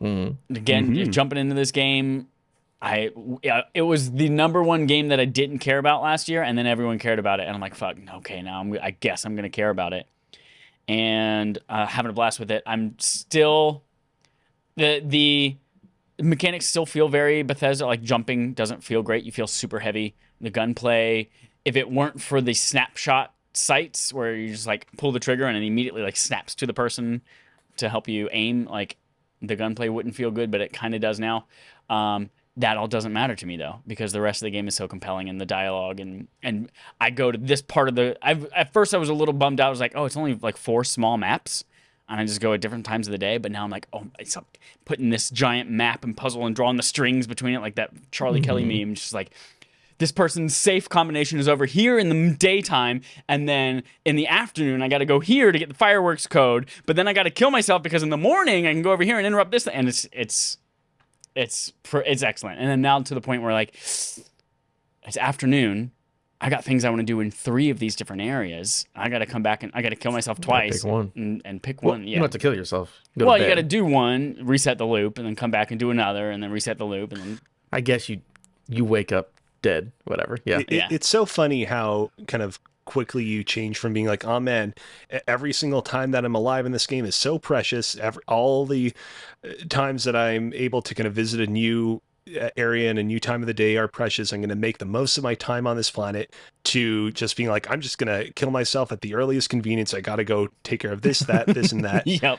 Mm-hmm. Again, jumping into this game, it was the #1 game that I didn't care about last year, and then everyone cared about it, and I'm like, fuck, okay, now I guess I'm gonna care about it, and having a blast with it. I'm still the mechanics still feel very Bethesda. Like jumping doesn't feel great. You feel super heavy. The gunplay, if it weren't for the snapshot sights where you just like pull the trigger and it immediately like snaps to the person to help you aim, like. The gunplay wouldn't feel good, but it kind of does now. That all doesn't matter to me, though, because the rest of the game is so compelling and the dialogue. And I go to this part of at first I was a little bummed out. I was like, oh, it's only like 4 small maps. And I just go at different times of the day. But now I'm like, oh, it's putting this giant map and puzzle and drawing the strings between it like that Charlie Kelly meme. Just like, this person's safe combination is over here in the daytime, and then in the afternoon I got to go here to get the fireworks code, but then I got to kill myself because in the morning I can go over here and interrupt this thing. And it's excellent. And then now to the point where like it's afternoon, I got things I want to do in 3 of these different areas. I got to come back and I got to kill myself twice pick one. and pick one. Yeah, you don't have to kill yourself. You got to do one, reset the loop, and then come back and do another, and then reset the loop, and then I guess you wake up dead, whatever. Yeah. It's so funny how kind of quickly you change from being like, oh man, every single time that I'm alive in this game is so precious. All the times that I'm able to kind of visit a new area and a new time of the day are precious. I'm going to make the most of my time on this planet, to just being like, I'm just going to kill myself at the earliest convenience. I got to go take care of this, that, this, and that. Yep.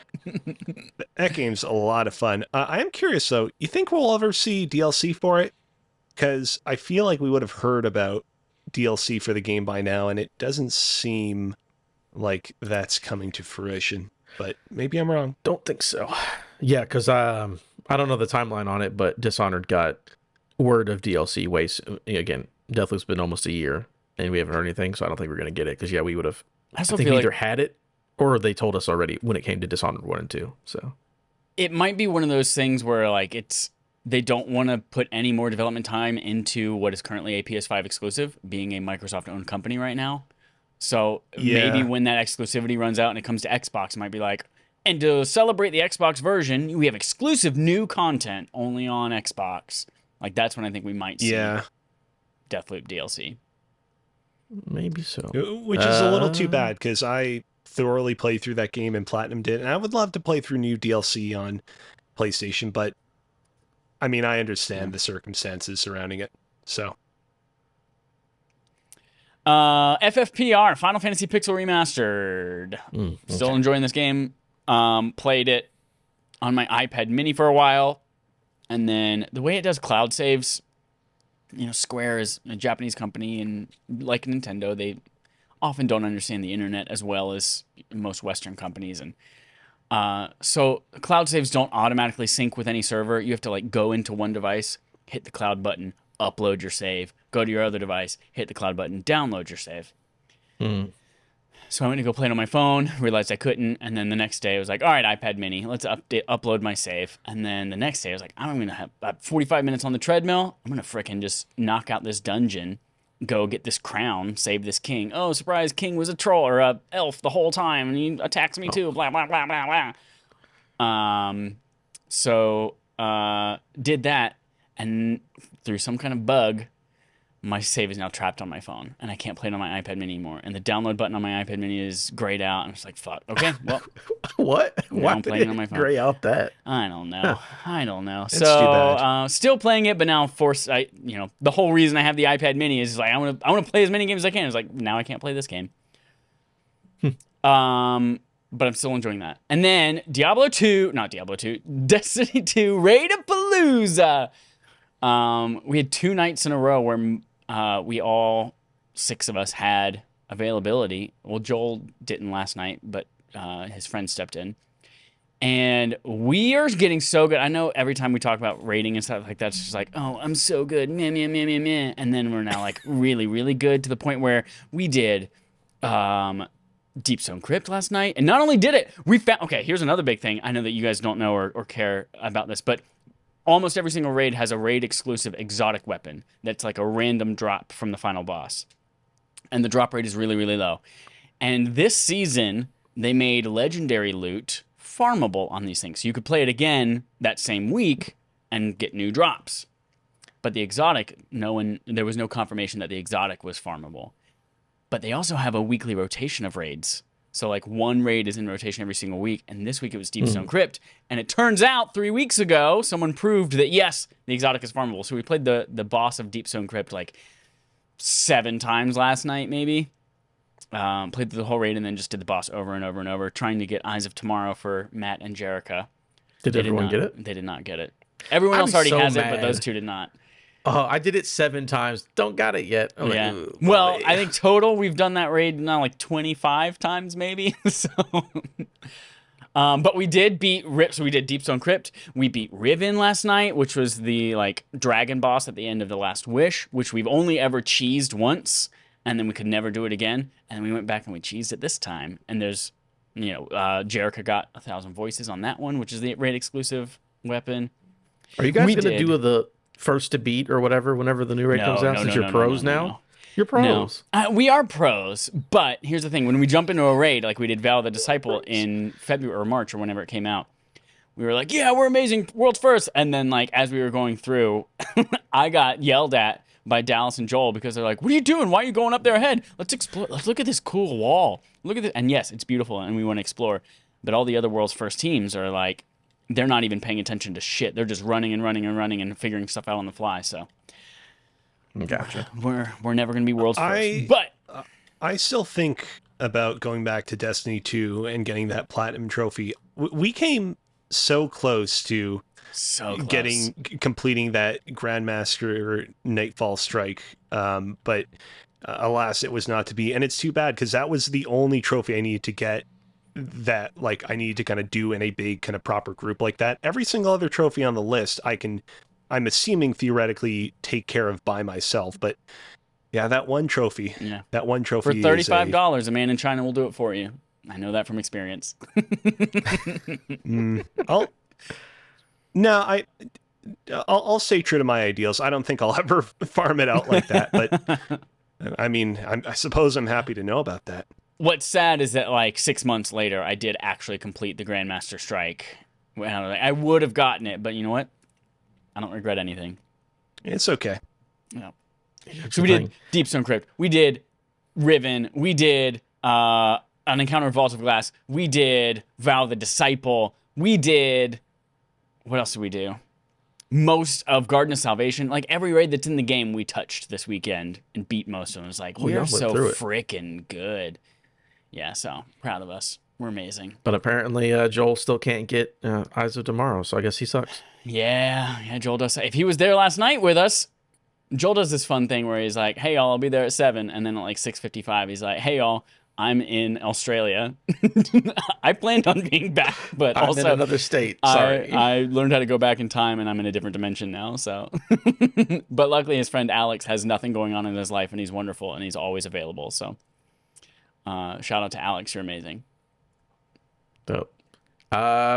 That game's a lot of fun. I am curious, though. You think we'll ever see DLC for it? Because I feel like we would have heard about DLC for the game by now, and it doesn't seem like that's coming to fruition. But maybe I'm wrong. Don't think so. Yeah, because I don't know the timeline on it, but Dishonored got word of DLC again, Deathloop's been almost a year, and we haven't heard anything, so I don't think we're going to get it. Because, yeah, we would have... I think we either had it, or they told us already when it came to Dishonored 1 and 2. So it might be one of those things where, like, they don't want to put any more development time into what is currently a PS5 exclusive, being a Microsoft-owned company right now. So maybe when that exclusivity runs out and it comes to Xbox, it might be like, and to celebrate the Xbox version, we have exclusive new content only on Xbox. Like, that's when I think we might see Deathloop DLC. Maybe so. Which is a little too bad, because I thoroughly played through that game and Platinum did, and I would love to play through new DLC on PlayStation, but I mean, I understand the circumstances surrounding it, so... FFPR, Final Fantasy Pixel Remastered. Still enjoying this game. Played it on my iPad mini for a while. And then the way it does cloud saves, Square is a Japanese company, and like Nintendo, they often don't understand the internet as well as most Western companies. And so cloud saves don't automatically sync with any server. You have to go into one device, hit the cloud button, upload your save, go to your other device, hit the cloud button, download your save. So I went to go play it on my phone, realized I couldn't, and then the next day I was like, all right, iPad mini, let's upload my save. And then the next day I was like, I'm going to have 45 minutes on the treadmill. I'm going to frickin' just knock out this dungeon, go get this crown, save this king. Oh, surprise, king was a troll or a elf the whole time, and he attacks me too, blah, blah, blah, blah, blah. So did that, and through some kind of bug, my save is now trapped on my phone, and I can't play it on my iPad mini anymore. And the download button on my iPad mini is grayed out. I'm just like, fuck. Okay, well. What? Why did it on my phone. Gray out that? I don't know. So, still playing it, but now the whole reason I have the iPad mini is I want to play as many games as I can. It's like, now I can't play this game. But I'm still enjoying that. And then Destiny 2 Raid-a-Palooza. We had 2 nights in a row where we all 6 of us had availability. Well, Joel didn't last night, but his friend stepped in. And we are getting so good. I know every time we talk about rating and stuff like that, it's just like, oh, I'm so good. Meh, meh, meh, meh, meh. And then we're now really, really good to the point where we did Deep Stone Crypt last night. And not only did it, we found... Okay, here's another big thing. I know that you guys don't know or care about this, but almost every single raid has a raid-exclusive exotic weapon that's like a random drop from the final boss. And the drop rate is really, really low. And this season, they made legendary loot farmable on these things. So you could play it again that same week and get new drops. But the exotic, there was no confirmation that the exotic was farmable. But they also have a weekly rotation of raids. So one raid is in rotation every single week, and this week it was Deep Stone Crypt. And it turns out 3 weeks ago, someone proved that yes, the exotic is farmable. So we played the boss of Deep Stone Crypt 7 times last night, maybe. Played through the whole raid and then just did the boss over and over and over, trying to get Eyes of Tomorrow for Matt and Jerica. Did everyone get it? They did not get it. Everyone else already has it, but those 2 did not. Oh, I did it 7 times. Don't got it yet. Well, I think total we've done that raid now 25 times maybe. So, but we did beat Rip. So we did Deep Stone Crypt. We beat Riven last night, which was the dragon boss at the end of The Last Wish, which we've only ever cheesed once, and then we could never do it again. And then we went back and we cheesed it this time. And there's, Jerica got 1,000 voices on that one, which is the raid exclusive weapon. Are you guys gonna do the first to beat or whatever whenever the new raid comes out, since you're pros now? You're pros. No. We are pros, but here's the thing. When we jump into a raid, like we did Val the Disciple in February or March or whenever it came out, we were like, yeah, we're amazing, world's first. And then as we were going through, I got yelled at by Dallas and Joel because they're like, what are you doing? Why are you going up there ahead? Let's explore. Let's look at this cool wall. Look at this. And yes, it's beautiful and we want to explore. But all the other world's first teams are like, they're not even paying attention to shit. They're just running and figuring stuff out on the fly. So, gotcha. We're never gonna be world's first. But I still think about going back to Destiny 2 and getting that platinum trophy. We came so close to completing that Grandmaster Nightfall Strike, but alas, it was not to be. And it's too bad, because that was the only trophy I needed to get that I needed to kind of do in a big kind of proper group like that. Every single other trophy on the list I'm assuming theoretically take care of by myself, but yeah, that one trophy. Yeah. That one trophy for $35, a man in China will do it for you. I know that from experience. I'll stay true to my ideals. I don't think I'll ever farm it out like that, but I mean, I suppose I'm happy to know about that. What's sad is that like 6 months later, I did actually complete the Grandmaster Strike. I would have gotten it, but you know what? I don't regret anything. It's okay. No. So we did Deep Stone Crypt. We did Riven. We did An Encounter of Vault of Glass. We did Vow the Disciple. We did... What else did we do? Most of Garden of Salvation. Like, every raid that's in the game we touched this weekend and beat most of them. It was like, we are so freaking good. Yeah, so proud of us. We're amazing. But apparently Joel still can't get Eyes of Tomorrow, so I guess he sucks. Yeah, Joel does. If he was there last night with us, Joel does this fun thing where he's like, hey, y'all, I'll be there at 7. And then at like 6:55, he's like, hey, y'all, I'm in Australia. I planned on being back, but I'm also in another state. Sorry. I learned how to go back in time, and I'm in a different dimension now. So, but luckily his friend Alex has nothing going on in his life, and he's wonderful, and he's always available. So, shout out to Alex. You're amazing. Dope.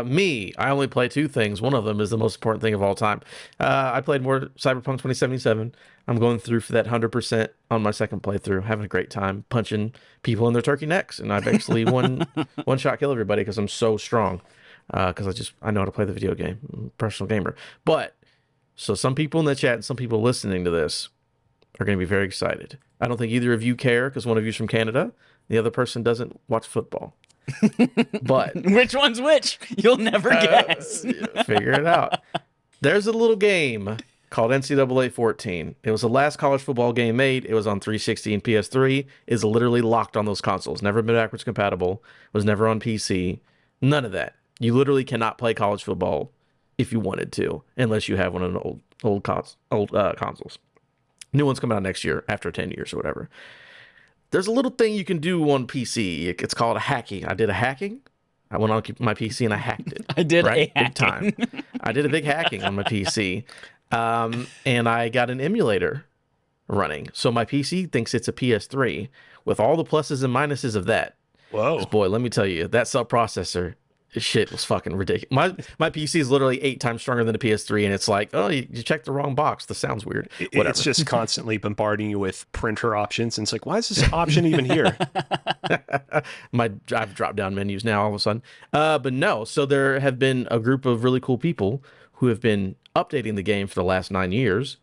Me, I only play 2 things. One of them is the most important thing of all time. I played more Cyberpunk 2077. I'm going through for that 100% on my second playthrough, having a great time punching people in their turkey necks, and I basically one shot kill everybody because I'm so strong. Because I know how to play the video game. I'm a professional gamer. But so some people in the chat and some people listening to this are going to be very excited. I don't think either of you care because one of you's from Canada. The other person doesn't watch football. But which one's which? You'll never guess. Figure it out. There's a little game called NCAA 14. It was the last college football game made. It was on 360 and PS3. It's literally locked on those consoles. Never been backwards compatible. Was never on PC. None of that. You literally cannot play college football if you wanted to, unless you have one of the old consoles. New one's coming out next year after 10 years or whatever. There's a little thing you can do on PC. It's called a hacking. I did a hacking. I went on my PC and I hacked it. I did a big time. I did a big hacking on my PC. And I got an emulator running. So my PC thinks it's a PS3 with all the pluses and minuses of that. Whoa. Boy, let me tell you, that sub-processor shit was fucking ridiculous. My PC is literally 8 times stronger than a PS3, and it's like, oh, you checked the wrong box. This sounds weird. Whatever. It's just constantly bombarding you with printer options, and it's like, why is this option even here? I've dropped down menus now all of a sudden. But no, so there have been a group of really cool people who have been updating the game for the last 9 years,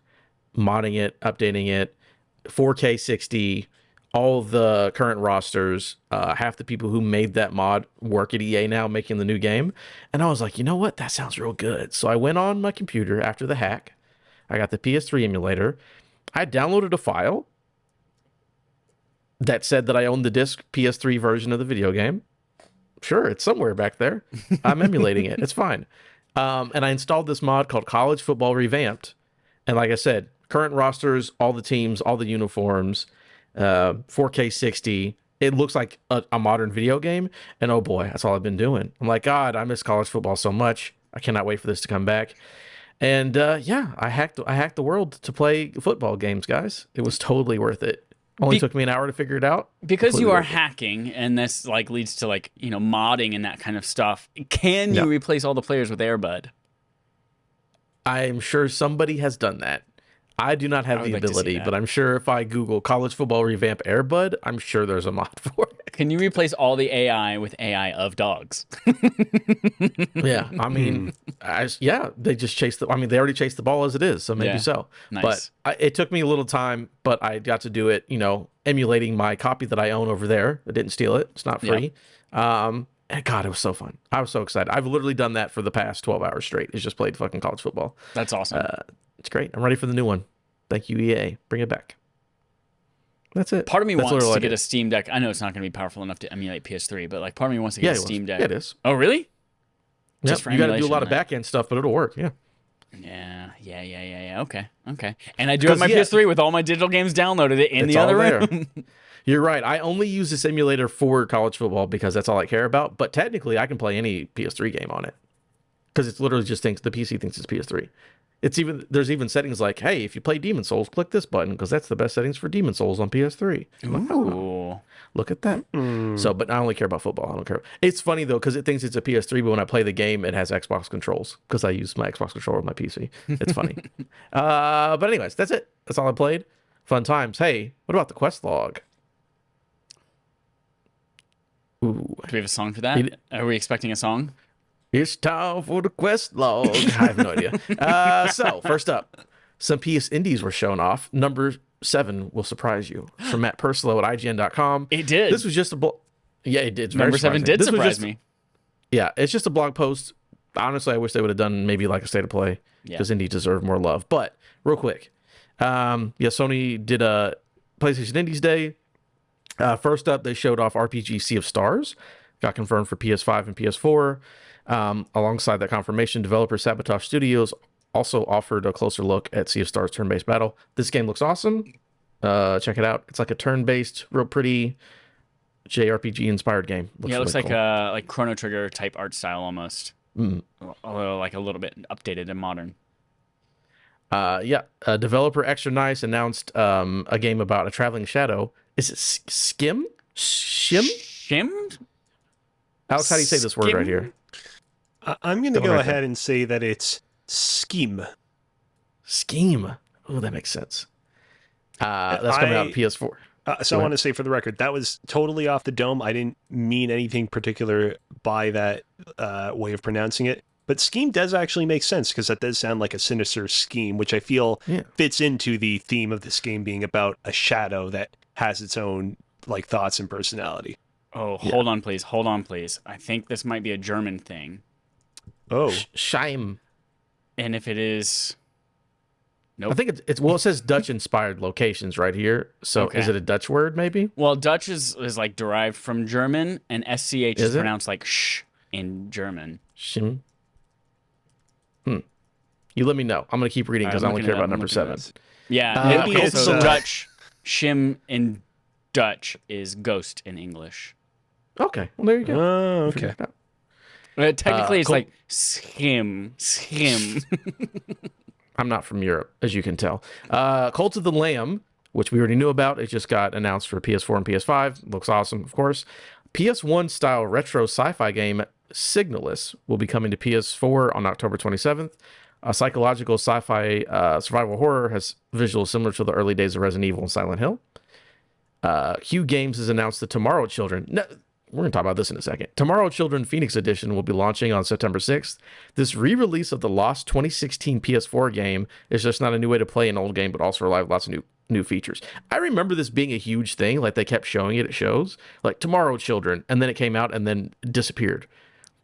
modding it, updating it, 4K 60, all the current rosters, half the people who made that mod work at EA now making the new game. And I was like, you know what? That sounds real good. So I went on my computer after the hack. I got the PS3 emulator. I downloaded a file that said that I owned the disc PS3 version of the video game. Sure, it's somewhere back there. I'm emulating it. It's fine. And I installed this mod called College Football Revamped. And like I said, current rosters, all the teams, all the uniforms, 4K 60. It looks like a modern video game. And oh boy, that's all I've been doing. I'm like, God, I miss college football so much. I cannot wait for this to come back. And yeah, I hacked the world to play football games, guys. It was totally worth it. Only took me an hour to figure it out. Because you are hacking, and this like leads to like, you know, modding and that kind of stuff. Can you replace all the players with Airbud? I'm sure somebody has done that. I do not have the ability, but I'm sure if I Google college football revamp Airbud, I'm sure there's a mod for it. Can you replace all the AI with AI of dogs? Yeah, I mean, they just chase they already chased the ball as it is, so maybe so. Nice. But it took me a little time, but I got to do it, you know, emulating my copy that I own over there. I didn't steal it. It's not free. And God, it was so fun. I was so excited. I've literally done that for the past 12 hours straight. It's just played fucking college football. That's awesome. It's great. I'm ready for the new one. Thank you, EA. Bring it back. That's it. Part of me That's wants to I get did. a Steam Deck. I know it's not going to be powerful enough to emulate PS3, but like part of me wants to get a Steam Deck. Yeah, it is. Oh, really? Yep. For You got to do a emulation, lot of back end stuff, but it'll work. Yeah. Yeah. Okay. And I do have my PS3 with all my digital games downloaded in the other room. You're right. I only use this emulator for college football because that's all I care about. But technically, I can play any PS3 game on it because it's literally just thinks the PC thinks it's PS3. There's even settings like, hey, if you play Demon Souls, click this button because that's the best settings for Demon Souls on PS3. Ooh. Look at that. So, but I only care about football. I don't care. It's funny though because it thinks it's a PS3, but when I play the game, it has Xbox controls because I use my Xbox controller on my PC. It's funny. But anyways, that's it. That's all I played. Fun times. Hey, what about the quest log? Ooh. Do we have a song for that? Are we expecting a song? It's time for the quest log. I have no idea. So, first up, some PS Indies were shown off. Number 7 will surprise you. From Matt Purslow at IGN.com. It did. This was just a yeah, it did. Number 7 did surprise me. Yeah, it's just a blog post. Honestly, I wish they would have done maybe like a state of play because Indies deserve more love. But real quick, Sony did a PlayStation Indies Day. First up, they showed off RPG Sea of Stars. Got confirmed for PS5 and PS4. Alongside that confirmation, developer Sabotage Studios also offered a closer look at Sea of Stars turn-based battle. This game looks awesome. Check it out. It's like a turn-based, real pretty JRPG-inspired game. It looks really cool. Like Chrono Trigger type art style almost. Although like a little bit updated and modern. Developer Extra Nice announced a game about a traveling shadow. Is it Skim? Shim? Alex, how do you say this word right here? I'm going to go ahead and say that it's Scheme. Scheme. Oh, that makes sense. That's coming out on PS4. So I want to say for the record, that was totally off the dome. I didn't mean anything particular by that way of pronouncing it. But scheme does actually make sense because that does sound like a sinister scheme, which I feel fits into the theme of this game being about a shadow that has its own like thoughts and personality. Oh, hold on, please. I think this might be a German thing. Oh, Scheim. And if it is, nope. I think it says Dutch-inspired locations right here. So is it a Dutch word, maybe? Well, Dutch is like derived from German, and SCH is pronounced like sh in German. Schim. You let me know. I'm going to keep reading because I only care about number 7. Yeah, maybe it's Dutch. Shim in Dutch is ghost in English. Okay, well there you go. Oh, okay. Technically, it's like schim. I'm not from Europe, as you can tell. Cult of the Lamb, which we already knew about, it just got announced for PS4 and PS5. Looks awesome, of course. PS1 style retro sci-fi game Signalis will be coming to PS4 on October 27th. A psychological sci-fi survival horror has visuals similar to the early days of Resident Evil and Silent Hill. Hugh Games has announced the Tomorrow Children. No, we're going to talk about this in a second. Tomorrow Children Phoenix Edition will be launching on September 6th. This re-release of the lost 2016 PS4 game is just not a new way to play an old game, but also rely on lots of new features. I remember this being a huge thing. Like they kept showing it at shows, like Tomorrow Children, and then it came out and then disappeared.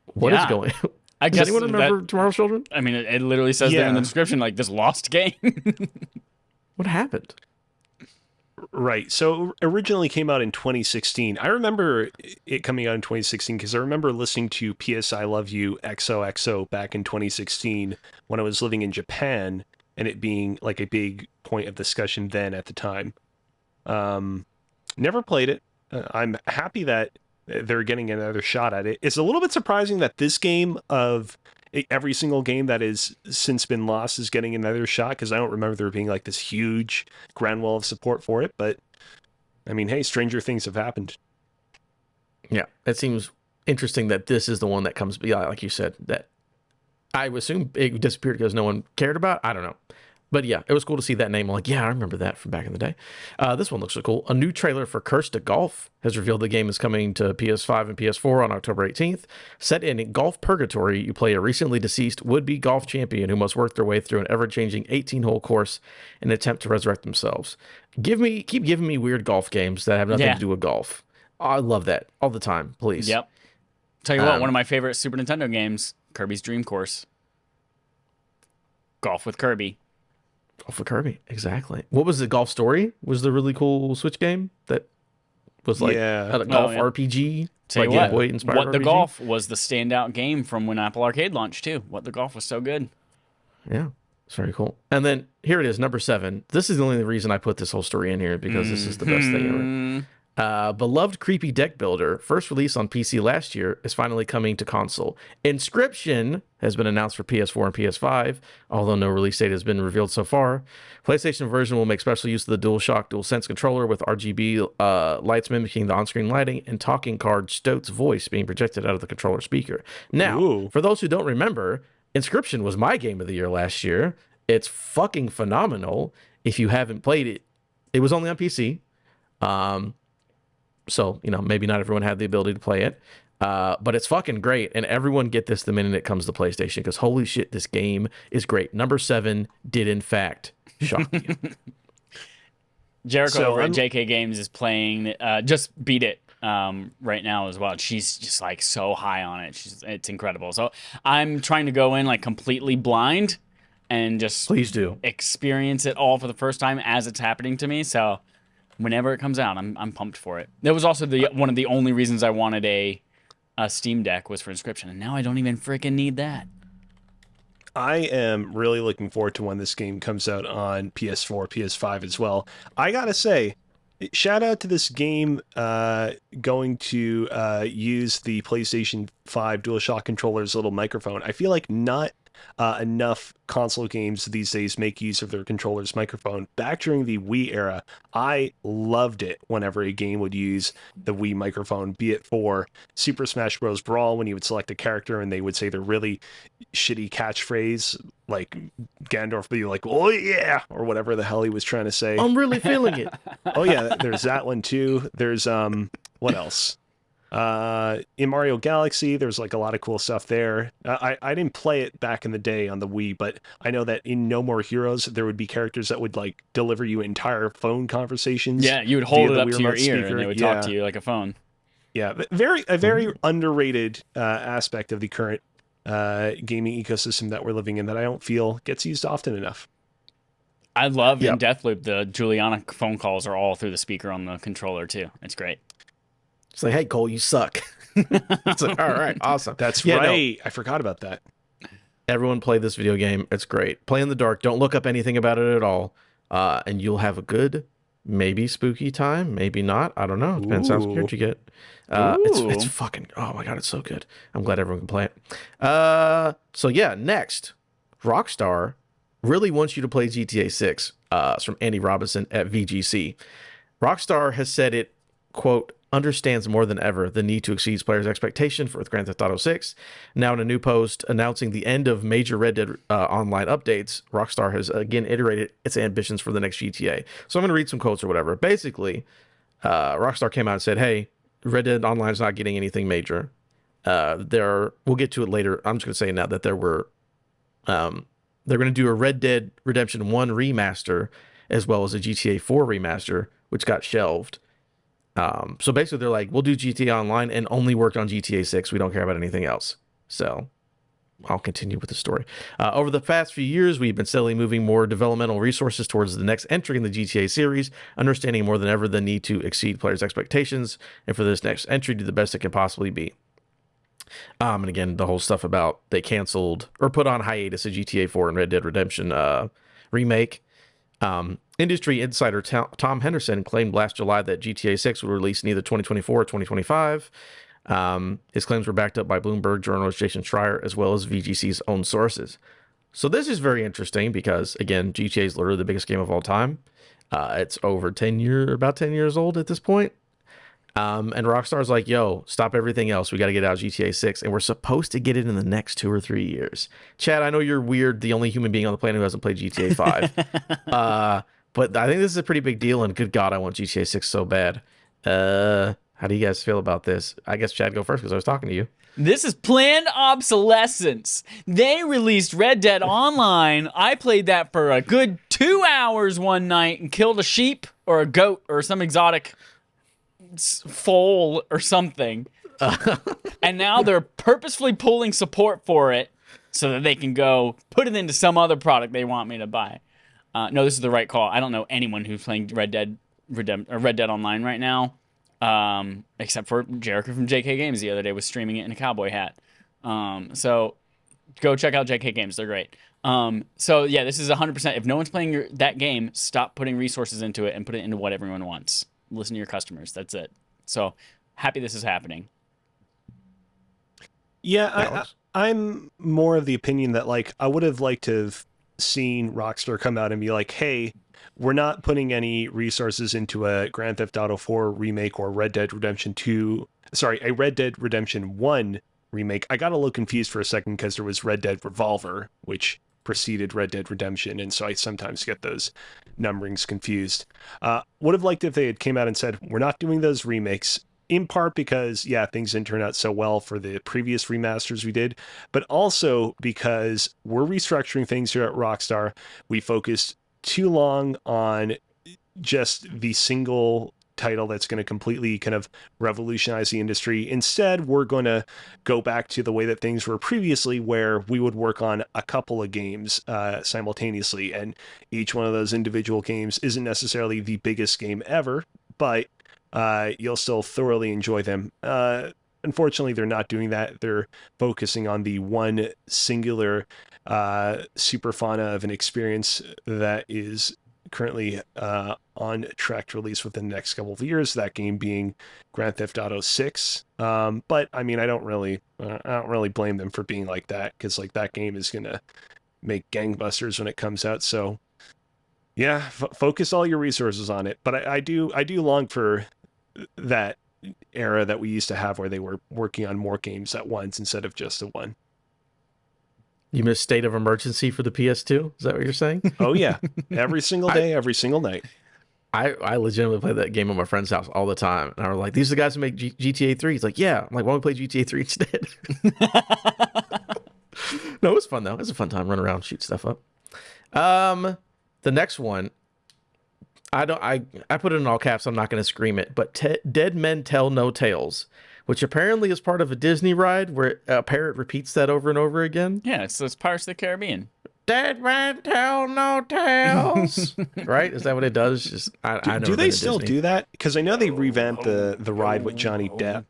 What is going on? Does anyone remember Tomorrow Children? I mean, it literally says there in the description, like this lost game. What happened? Right. So originally came out in 2016. I remember it coming out in 2016 because I remember listening to PS I Love You XOXO back in 2016 when I was living in Japan and it being like a big point of discussion then at the time. Never played it. I'm happy that they're getting another shot at it. It's a little bit surprising that this game of every single game that has since been lost is getting another shot because I don't remember there being like this huge ground wall of support for it. But I mean, hey, stranger things have happened. Yeah, it seems interesting that this is the one that comes, like you said, that I would assume it disappeared because no one cared about. I don't know. But yeah, it was cool to see that name. I'm like, yeah, I remember that from back in the day. This one looks so cool. A new trailer for Curse to Golf has revealed the game is coming to PS5 and PS4 on October 18th. Set in golf purgatory, you play a recently deceased would-be golf champion who must work their way through an ever-changing 18-hole course in an attempt to resurrect themselves. Keep giving me weird golf games that have nothing to do with golf. I love that all the time, please. Yep. Tell you what, one of my favorite Super Nintendo games, Kirby's Dream Course. Golf with Kirby. Golf with Kirby, exactly. What was the Golf Story? Was the really cool Switch game that was like a golf RPG? Tell like you what, Boy-inspired What the RPG? Golf was the standout game from when Apple Arcade launched, too. What the Golf was so good. Yeah, it's very cool. And then here it is, number 7. This is the only reason I put this whole story in here, because this is the best thing ever. Beloved creepy deck builder, first released on PC last year, is finally coming to console. Inscription has been announced for PS4 and PS5, although no release date has been revealed so far. PlayStation version will make special use of the DualShock DualSense controller with RGB lights mimicking the on-screen lighting and talking card Stoat's voice being projected out of the controller speaker. Now, for those who don't remember, Inscription was my game of the year last year. It's fucking phenomenal. If you haven't played it, it was only on PC. So, maybe not everyone had the ability to play it, but it's fucking great. And everyone get this the minute it comes to PlayStation, because holy shit, this game is great. Number 7 did, in fact, shock you. Jericho over at JK Games is playing, just beat it right now as well. She's just like so high on it. It's incredible. So I'm trying to go in like completely blind and just please do experience it all for the first time as it's happening to me. So whenever it comes out, I'm pumped for it. That was also one of the only reasons I wanted a Steam Deck was for Inscription, and now I don't even freaking need that. I am really looking forward to when this game comes out on PS4, PS5 as well. I gotta say, shout out to this game going to use the PlayStation 5 DualShock controller's little microphone. I feel like not enough console games these days make use of their controller's microphone. Back during the Wii era, I loved it whenever a game would use the Wii microphone, be it for Super Smash Bros. Brawl, when you would select a character and they would say their really shitty catchphrase, like Gandalf would be like, "Oh yeah," or whatever the hell he was trying to say. I'm really feeling it. Oh yeah, there's that one too. There's what else? In Mario Galaxy, there's like a lot of cool stuff there. I didn't play it back in the day on the Wii, but I know that in No More Heroes, there would be characters that would like deliver you entire phone conversations. Yeah, you would hold it up to your ear and they would talk to you like a phone. Yeah, but a very underrated aspect of the current gaming ecosystem that we're living in that I don't feel gets used often enough. I love in Deathloop, the Juliana phone calls are all through the speaker on the controller too. It's great. It's like, hey, Cole, you suck. It's like, all right, awesome. That's right. No, I forgot about that. Everyone play this video game. It's great. Play in the dark. Don't look up anything about it at all. And you'll have a good, maybe spooky time. Maybe not. I don't know. Depends how scared you get. It's fucking, oh my God, it's so good. I'm glad everyone can play it. So yeah, next, Rockstar really wants you to play GTA 6. It's from Andy Robinson at VGC. Rockstar has said it, quote, understands more than ever the need to exceed players' expectation for Grand Theft Auto 6. Now, in a new post announcing the end of major Red Dead Online updates, Rockstar has again iterated its ambitions for the next GTA. So I'm going to read some quotes or whatever. Basically, Rockstar came out and said, hey, Red Dead Online is not getting anything major. We'll get to it later. I'm just going to say now that they're going to do a Red Dead Redemption 1 remaster as well as a GTA 4 remaster, which got shelved. So basically they're like, we'll do GTA Online and only work on GTA 6. We don't care about anything else. So I'll continue with the story. Over the past few years, we've been steadily moving more developmental resources towards the next entry in the GTA series, understanding more than ever the need to exceed players' expectations and for this next entry to do the best it can possibly be. And again, the whole stuff about they canceled or put on hiatus a GTA 4 and Red Dead Redemption remake. Industry insider Tom Henderson claimed last July that GTA 6 would release in either 2024 or 2025. His claims were backed up by Bloomberg journalist Jason Schreier, as well as VGC's own sources. So this is very interesting because, again, GTA is literally the biggest game of all time. It's over about 10 years old at this point. And Rockstar's like, yo, stop everything else. We got to get out of GTA 6. And we're supposed to get it in the next 2 or 3 years. Chad, I know you're weird, the only human being on the planet who hasn't played GTA 5. But I think this is a pretty big deal. And good God, I want GTA 6 so bad. How do you guys feel about this? I guess Chad, go first because I was talking to you. This is planned obsolescence. They released Red Dead Online. I played that for a good 2 hours one night and killed a sheep or a goat or some exotic foal or something. And now they're purposefully pulling support for it so that they can go put it into some other product they want me to buy. No, this is the right call. I don't know anyone who's playing Red Dead Online right now, except for Jericho from JK Games the other day was streaming it in a cowboy hat. So go check out JK Games. They're great. So yeah, this is 100%. If no one's playing that game, stop putting resources into it and put it into what everyone wants. Listen to your customers. That's it. So happy this is happening. Yeah, I'm more of the opinion that, like, I would have liked to have seen Rockstar come out and be like, hey, we're not putting any resources into a Grand Theft Auto 4 remake or a Red Dead Redemption 1 remake. I got a little confused for a second because there was Red Dead Revolver, which preceded Red Dead Redemption, and so I sometimes get those numberings confused. Would have liked if they had came out and said, we're not doing those remakes, in part because, yeah, things didn't turn out so well for the previous remasters we did, but also because we're restructuring things here at Rockstar. We focused too long on just the single title that's going to completely kind of revolutionize the industry. Instead, we're going to go back to the way that things were previously, where we would work on a couple of games simultaneously, and each one of those individual games isn't necessarily the biggest game ever, but you'll still thoroughly enjoy them. Unfortunately, they're not doing that. They're focusing on the one singular super fauna of an experience that is currently on track to release within the next couple of years. That game being Grand Theft Auto 6. But I mean, I don't really blame them for being like that, because like that game is gonna make gangbusters when it comes out. So yeah, focus all your resources on it. But I do long for that era that we used to have, where they were working on more games at once instead of just the one. You miss State of Emergency for the PS2? Is that what you're saying? Oh yeah, every single day, every single night. I legitimately play that game at my friend's house all the time, and I was like, "These are the guys who make GTA 3." He's like, "Yeah." I'm like, "Why don't we play GTA 3 instead?" No, it was fun though. It was a fun time, run around, shoot stuff up. The next one, I put it in all caps. I'm not going to scream it, but Dead Men Tell No Tales, which apparently is part of a Disney ride where a parrot repeats that over and over again. Yeah, it's Pirates of the Caribbean. Dead Man Tell No Tales. Right? Is that what it does? Just do they still do that? Because I know they revamped the ride with Johnny Depp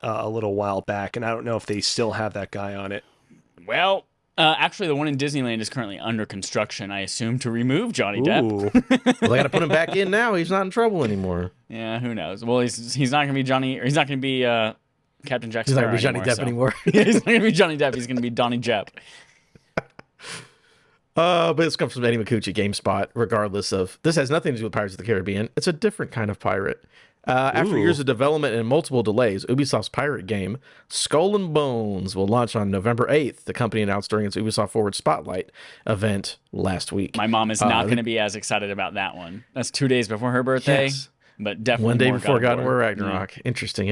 a little while back, and I don't know if they still have that guy on it. Well, actually, the one in Disneyland is currently under construction, I assume, to remove Johnny Depp. Well, they got to put him back in now. He's not in trouble anymore. Yeah, who knows? Well, he's not going to be Johnny, or he's not going to be Captain Jack Sparrow. He's not going to be Johnny Depp anymore. Yeah, he's not going to be Johnny Depp. He's going to be Donnie Jepp. But this comes from Eddie McCucci, GameSpot. Regardless of this, has nothing to do with Pirates of the Caribbean. It's a different kind of pirate. After years of development and multiple delays, Ubisoft's pirate game Skull and Bones will launch on November 8th. The company announced during its Ubisoft Forward Spotlight event last week. My mom is not going to be as excited about that one. That's 2 days before her birthday. Yes. But definitely one day before God of War Ragnarok. Yeah. Interesting.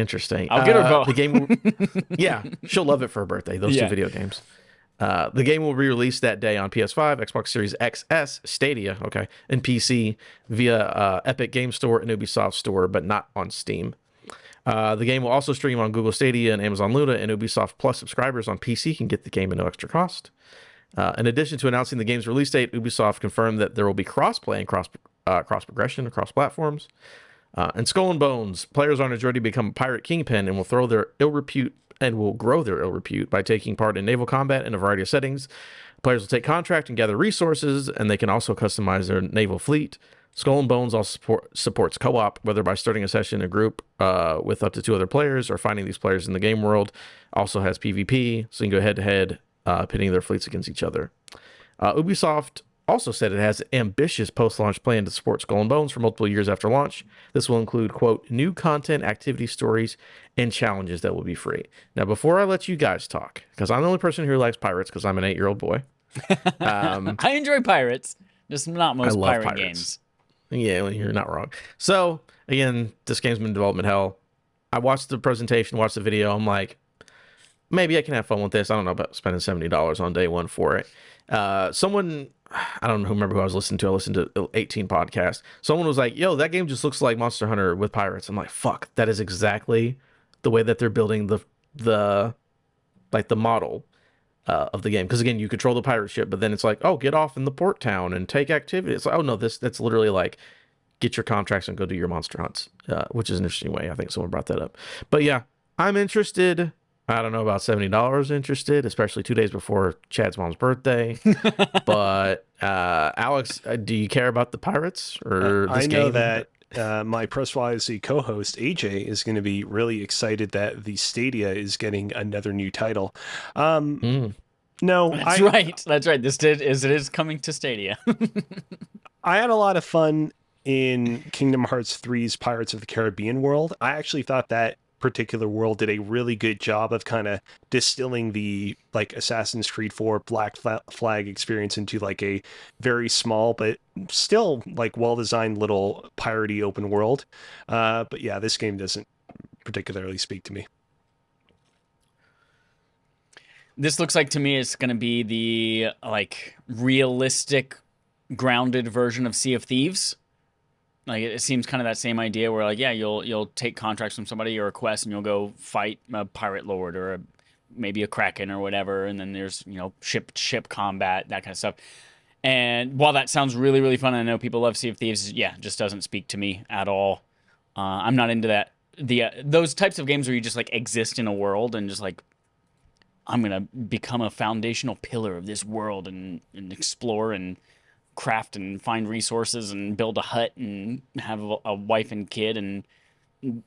I'll get her both. The game, yeah, she'll love it for her birthday. Those two video games. The game will be released that day on PS5, Xbox Series XS, Stadia, and PC via Epic Game Store and Ubisoft Store, but not on Steam. The game will also stream on Google Stadia and Amazon Luna, and Ubisoft Plus subscribers on PC can get the game at no extra cost. In addition to announcing the game's release date, Ubisoft confirmed that there will be cross-play and cross-progression across platforms. And Skull and Bones, players are on a journey to become a pirate kingpin and will grow their ill repute by taking part in naval combat in a variety of settings. Players will take contract and gather resources, and they can also customize their naval fleet. Skull and Bones also supports co-op, whether by starting a session in a group with up to 2 other players or finding these players in the game world. Also has PvP, so you can go head-to-head, pitting their fleets against each other. Ubisoft also said it has an ambitious post-launch plan to support Skull and Bones for multiple years after launch. This will include, quote, new content, activity stories, and challenges that will be free. Now, before I let you guys talk, because I'm the only person who likes pirates because I'm an 8-year-old boy. I enjoy pirates, just not most pirate games. Yeah, well, you're not wrong. So, again, this game's been in development hell. I watched the presentation, watched the video. I'm like, maybe I can have fun with this. I don't know about spending $70 on day one for it. Someone, I don't remember who I was listening to. I listened to 18 podcasts. Someone was like, yo, that game just looks like Monster Hunter with pirates. I'm like, fuck, that is exactly the way that they're building the model of the game. Because again, you control the pirate ship, but then it's like, oh, get off in the port town and take activity. It's like, oh no, that's literally like, get your contracts and go do your monster hunts, which is an interesting way. I think someone brought that up. But yeah, I'm interested. I don't know about $70 interested, especially 2 days before Chad's mom's birthday. But Alex, do you care about the pirates or this game? I know that my Press Wisely co-host AJ is going to be really excited that the Stadia is getting another new title. No, that's right. That's right. It is coming to Stadia. I had a lot of fun in Kingdom Hearts 3's Pirates of the Caribbean world. I actually thought that particular world did a really good job of kind of distilling the like Assassin's Creed 4 Black Flag experience into like a very small but still like well-designed little piratey open world. But yeah, this game doesn't particularly speak to me. This looks like to me it's going to be the like realistic grounded version of Sea of Thieves. Like it seems kind of that same idea where like, yeah, you'll take contracts from somebody or a quest and you'll go fight a pirate lord or maybe a kraken or whatever, and then there's ship combat, that kind of stuff. And while that sounds really, really fun, I know people love Sea of Thieves. Yeah, it just doesn't speak to me at all. I'm not into that. Those types of games where you just like exist in a world and just like, I'm gonna become a foundational pillar of this world and explore and craft and find resources and build a hut and have a wife and kid and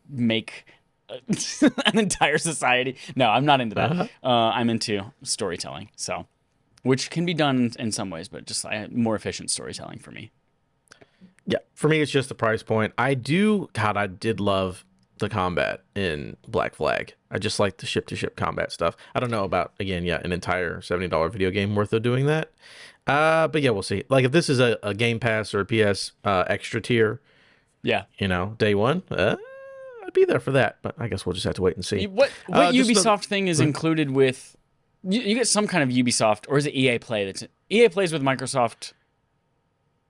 make an entire society. No, I'm not into that. I'm into storytelling, so which can be done in some ways, but just more efficient storytelling for me. Yeah, for me, it's just the price point. I did love the combat in Black Flag. I just like the ship-to-ship combat stuff. I don't know about, again, an entire $70 video game worth of doing that. But yeah, we'll see. Like if this is a Game Pass or a PS extra tier, day one, I'd be there for that. But I guess we'll just have to wait and see. What Ubisoft thing is included with? You get some kind of Ubisoft, or is it EA Play? EA plays with Microsoft.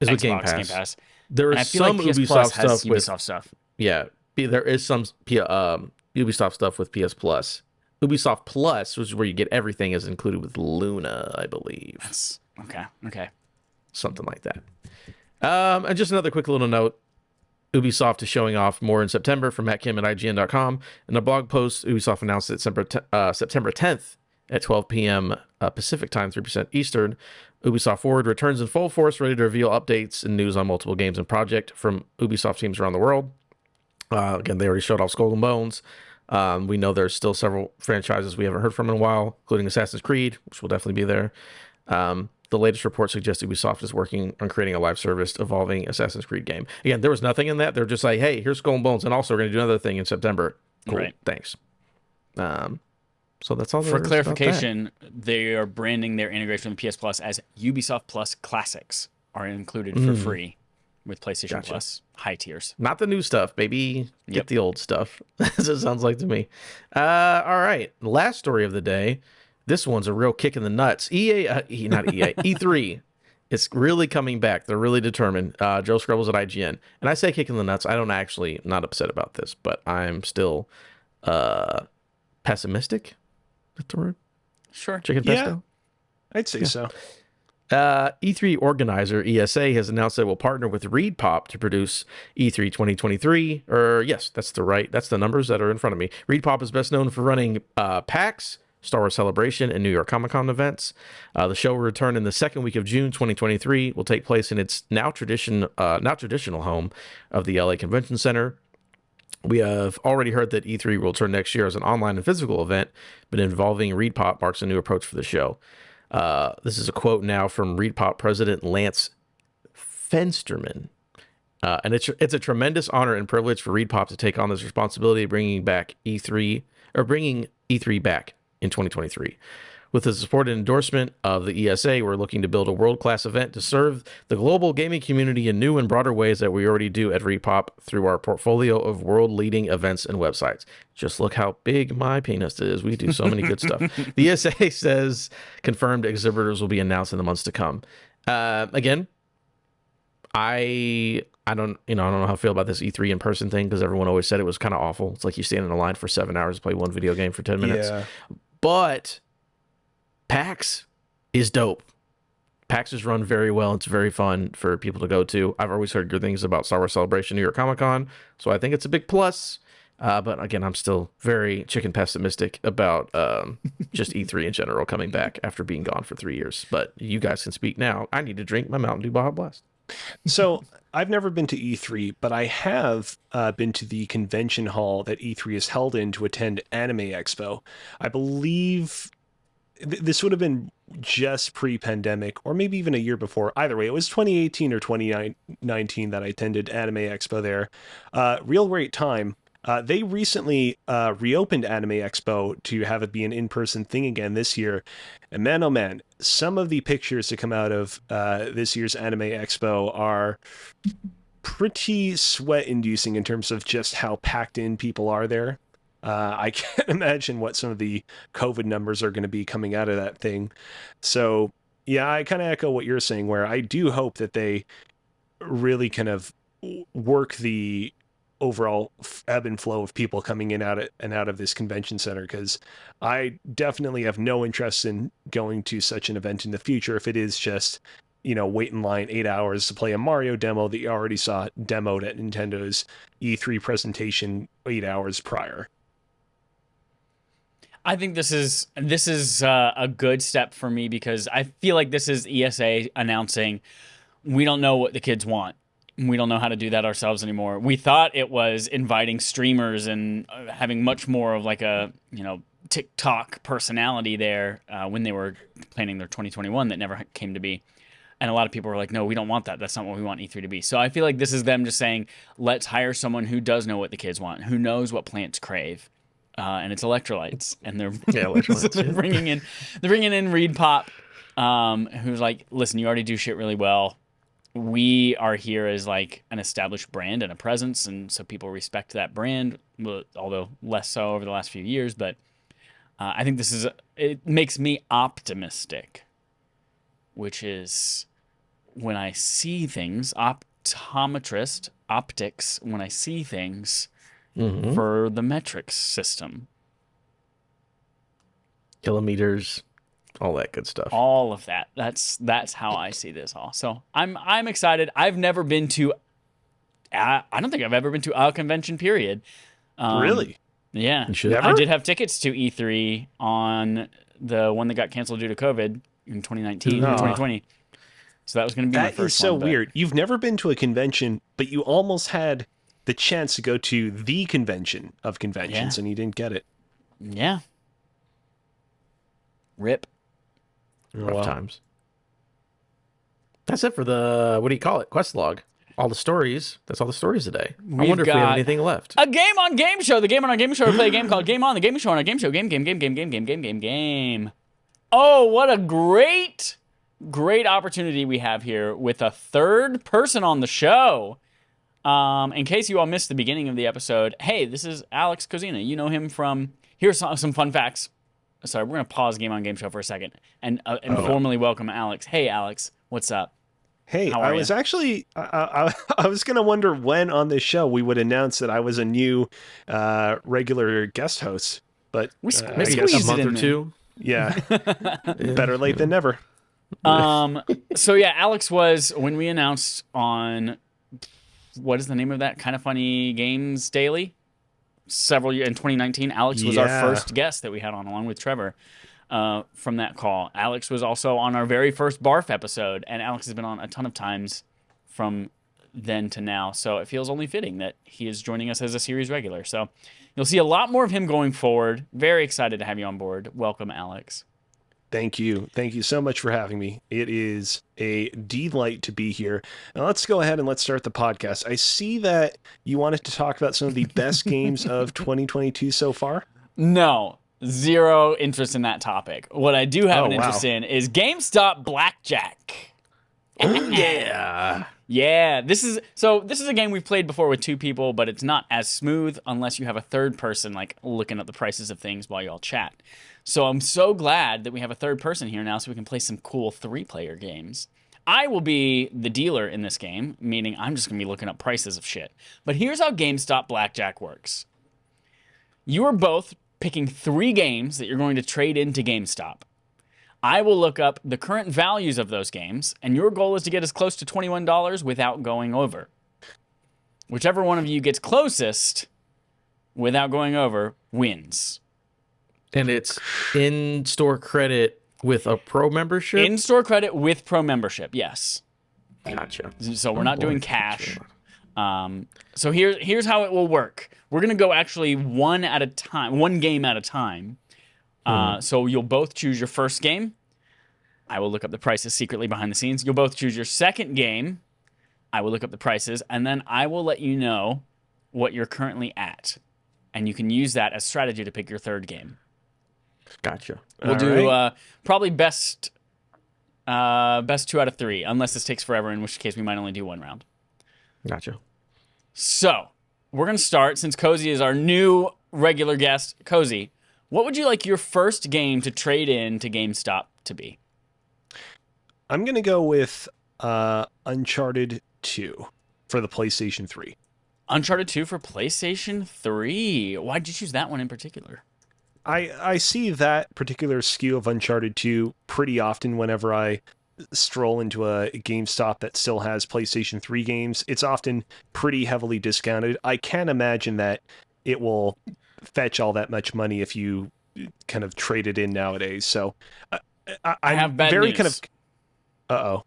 Is with Game Pass. There is some like Ubisoft stuff with Ubisoft stuff. Yeah, there is some Ubisoft stuff with PS Plus. Ubisoft Plus, which is where you get everything, is included with Luna, I believe. Okay. Something like that. And just another quick little note. Ubisoft is showing off more in September from Matt Kim at IGN.com. In a blog post, Ubisoft announced that September 10th at 12 p.m. Pacific time, 3% Eastern, Ubisoft Forward returns in full force, ready to reveal updates and news on multiple games and projects from Ubisoft teams around the world. Again, they already showed off Skull and Bones. We know there's still several franchises we haven't heard from in a while, including Assassin's Creed, which will definitely be there. The latest report suggests Ubisoft is working on creating a live service evolving Assassin's Creed game. Again, there was nothing in that. They're just like, hey, here's Skull and Bones, and also we're going to do another thing in September. Cool, right. Thanks. So that's all. For clarification, they are branding their integration with PS Plus as Ubisoft Plus Classics are included for free with PlayStation Plus high tiers. Not the new stuff, baby. Get the old stuff. As it sounds like to me. All right. Last story of the day. This one's a real kick in the nuts. E3. It's really coming back. They're really determined. Joe Scrubbles at IGN. And I say kick in the nuts. I don't actually, not upset about this, but I'm still pessimistic. Is that the word? Sure. Chicken pesto? I'd say so. E3 organizer ESA has announced that it will partner with ReedPop to produce E3 2023. Yes, that's the numbers that are in front of me. ReedPop is best known for running PAX, Star Wars Celebration, and New York Comic Con events. The show will return in the second week of June 2023. Will take place in its now traditional home of the LA Convention Center. We have already heard that E3 will return next year as an online and physical event, but involving ReedPop marks a new approach for the show. This is a quote now from ReedPop president Lance Fensterman. And it's a tremendous honor and privilege for ReedPop to take on this responsibility of bringing E3 back in 2023. With the support and endorsement of the ESA, we're looking to build a world-class event to serve the global gaming community in new and broader ways that we already do at ReedPop through our portfolio of world-leading events and websites. Just look how big my penis is. We do so many good stuff. The ESA says confirmed exhibitors will be announced in the months to come. Again, I I don't know how I feel about this E3 in person thing, because everyone always said it was kind of awful. It's like you stand in a line for 7 hours to play one video game for 10 minutes. Yeah. But PAX is dope. PAX is run very well. It's very fun for people to go to. I've always heard good things about Star Wars Celebration New York Comic Con, so I think it's a big plus. But again, I'm still very chicken pessimistic about just E3 in general coming back after being gone for 3 years. But you guys can speak now. I need to drink my Mountain Dew Baja Blast. So I've never been to E3, but I have been to the convention hall that E3 is held in to attend Anime Expo. I believe this would have been just pre-pandemic, or maybe even a year before. Either way, it was 2018 or 2019 that I attended Anime Expo there. Real great time. They recently reopened Anime Expo to have it be an in-person thing again this year. And man, oh man, some of the pictures that come out of this year's Anime Expo are pretty sweat-inducing in terms of just how packed in people are there. I can't imagine what some of the COVID numbers are going to be coming out of that thing. So, yeah, I kind of echo what you're saying, where I do hope that they really kind of work the overall ebb and flow of people coming in out of this convention center, because I definitely have no interest in going to such an event in the future if it is just, wait in line 8 hours to play a Mario demo that you already saw demoed at Nintendo's E3 presentation 8 hours prior. I think this is a good step for me, because I feel like this is ESA announcing we don't know what the kids want. We don't know how to do that ourselves anymore. We thought it was inviting streamers and having much more of like a TikTok personality there when they were planning their 2021 that never came to be. And a lot of people were like, no, we don't want that. That's not what we want E3 to be. So I feel like this is them just saying, let's hire someone who does know what the kids want, who knows what plants crave. And it's electrolytes, and they're they're bringing in Reed Pop, who's like, listen, you already do shit really well. We are here as like an established brand and a presence, and so people respect that brand, although less so over the last few years. But I think it makes me optimistic, which is when I see things, optics, when I see things. Mm-hmm. For the metrics system. Kilometers, all that good stuff. All of that. That's how I see this all. So I'm excited. I've never been to I don't think I've ever been to a convention, period. Really? Yeah. I did have tickets to E3 on the one that got canceled due to COVID in 2019 or 2020. So that was going to be my first one. That is so weird. You've never been to a convention, but you almost had the chance to go to the convention of conventions, and you didn't get it. Yeah. Rip. Rough times. That's it for the, what do you call it? Quest log. All the stories. That's all the stories today. I wonder if we have anything left. A game on Game Show. The game on our Game Show. We play a game called Game On. The Game Show on our Game Show. Game. Oh, what a great opportunity we have here with a third person on the show. In case you all missed the beginning of the episode, hey, this is Alex Kozina. You know him from... Here's some fun facts. Sorry, we're going to pause Game on Game Show for a second and formally welcome Alex. Hey, Alex, what's up? Hey, I was actually... I was going to wonder when on this show we would announce that I was a new regular guest host, but I guess a month or two. Yeah. Better late than never. So yeah, Alex was, when we announced on... What is the name of that? Kind of Funny Games Daily? Several years in 2019, Alex was our first guest that we had on, along with Trevor, from that call. Alex was also on our very first Barf episode, and Alex has been on a ton of times from then to now. So it feels only fitting that he is joining us as a series regular. So you'll see a lot more of him going forward. Very excited to have you on board. Welcome, Alex. Thank you. Thank you so much for having me. It is a delight to be here. Now let's go ahead and let's start the podcast. I see that you wanted to talk about some of the best games of 2022 so far. No, zero interest in that topic. What I do have an interest in is GameStop Blackjack. Yeah. Yeah, this is a game we've played before with two people, but it's not as smooth unless you have a third person like looking at the prices of things while you all chat. So I'm so glad that we have a third person here now so we can play some cool 3-player games. I will be the dealer in this game, meaning I'm just going to be looking up prices of shit. But here's how GameStop Blackjack works. You are both picking 3 games that you're going to trade into GameStop. I will look up the current values of those games, and your goal is to get as close to $21 without going over. Whichever one of you gets closest without going over wins. And it's in-store credit with a pro membership? In-store credit with pro membership, yes. Gotcha. So we're not doing cash. So here's how it will work. We're going to go actually one game at a time. So you'll both choose your first game. I will look up the prices secretly behind the scenes. You'll both choose your second game. I will look up the prices. And then I will let you know what you're currently at. And you can use that as strategy to pick your third game. Gotcha. We'll do probably best 2 out of 3, unless this takes forever, in which case we might only do 1 round. Gotcha. So we're going to start, since Cozy is our new regular guest. Cozy, what would you like your first game to trade in to GameStop to be? I'm going to go with Uncharted 2 for the PlayStation 3. Uncharted 2 for PlayStation 3. Why'd you choose that one in particular? I see that particular SKU of Uncharted 2 pretty often whenever I stroll into a GameStop that still has PlayStation 3 games. It's often pretty heavily discounted. I can't imagine that it will fetch all that much money if you kind of trade it in nowadays. So I have bad very news. kind of... Uh-oh.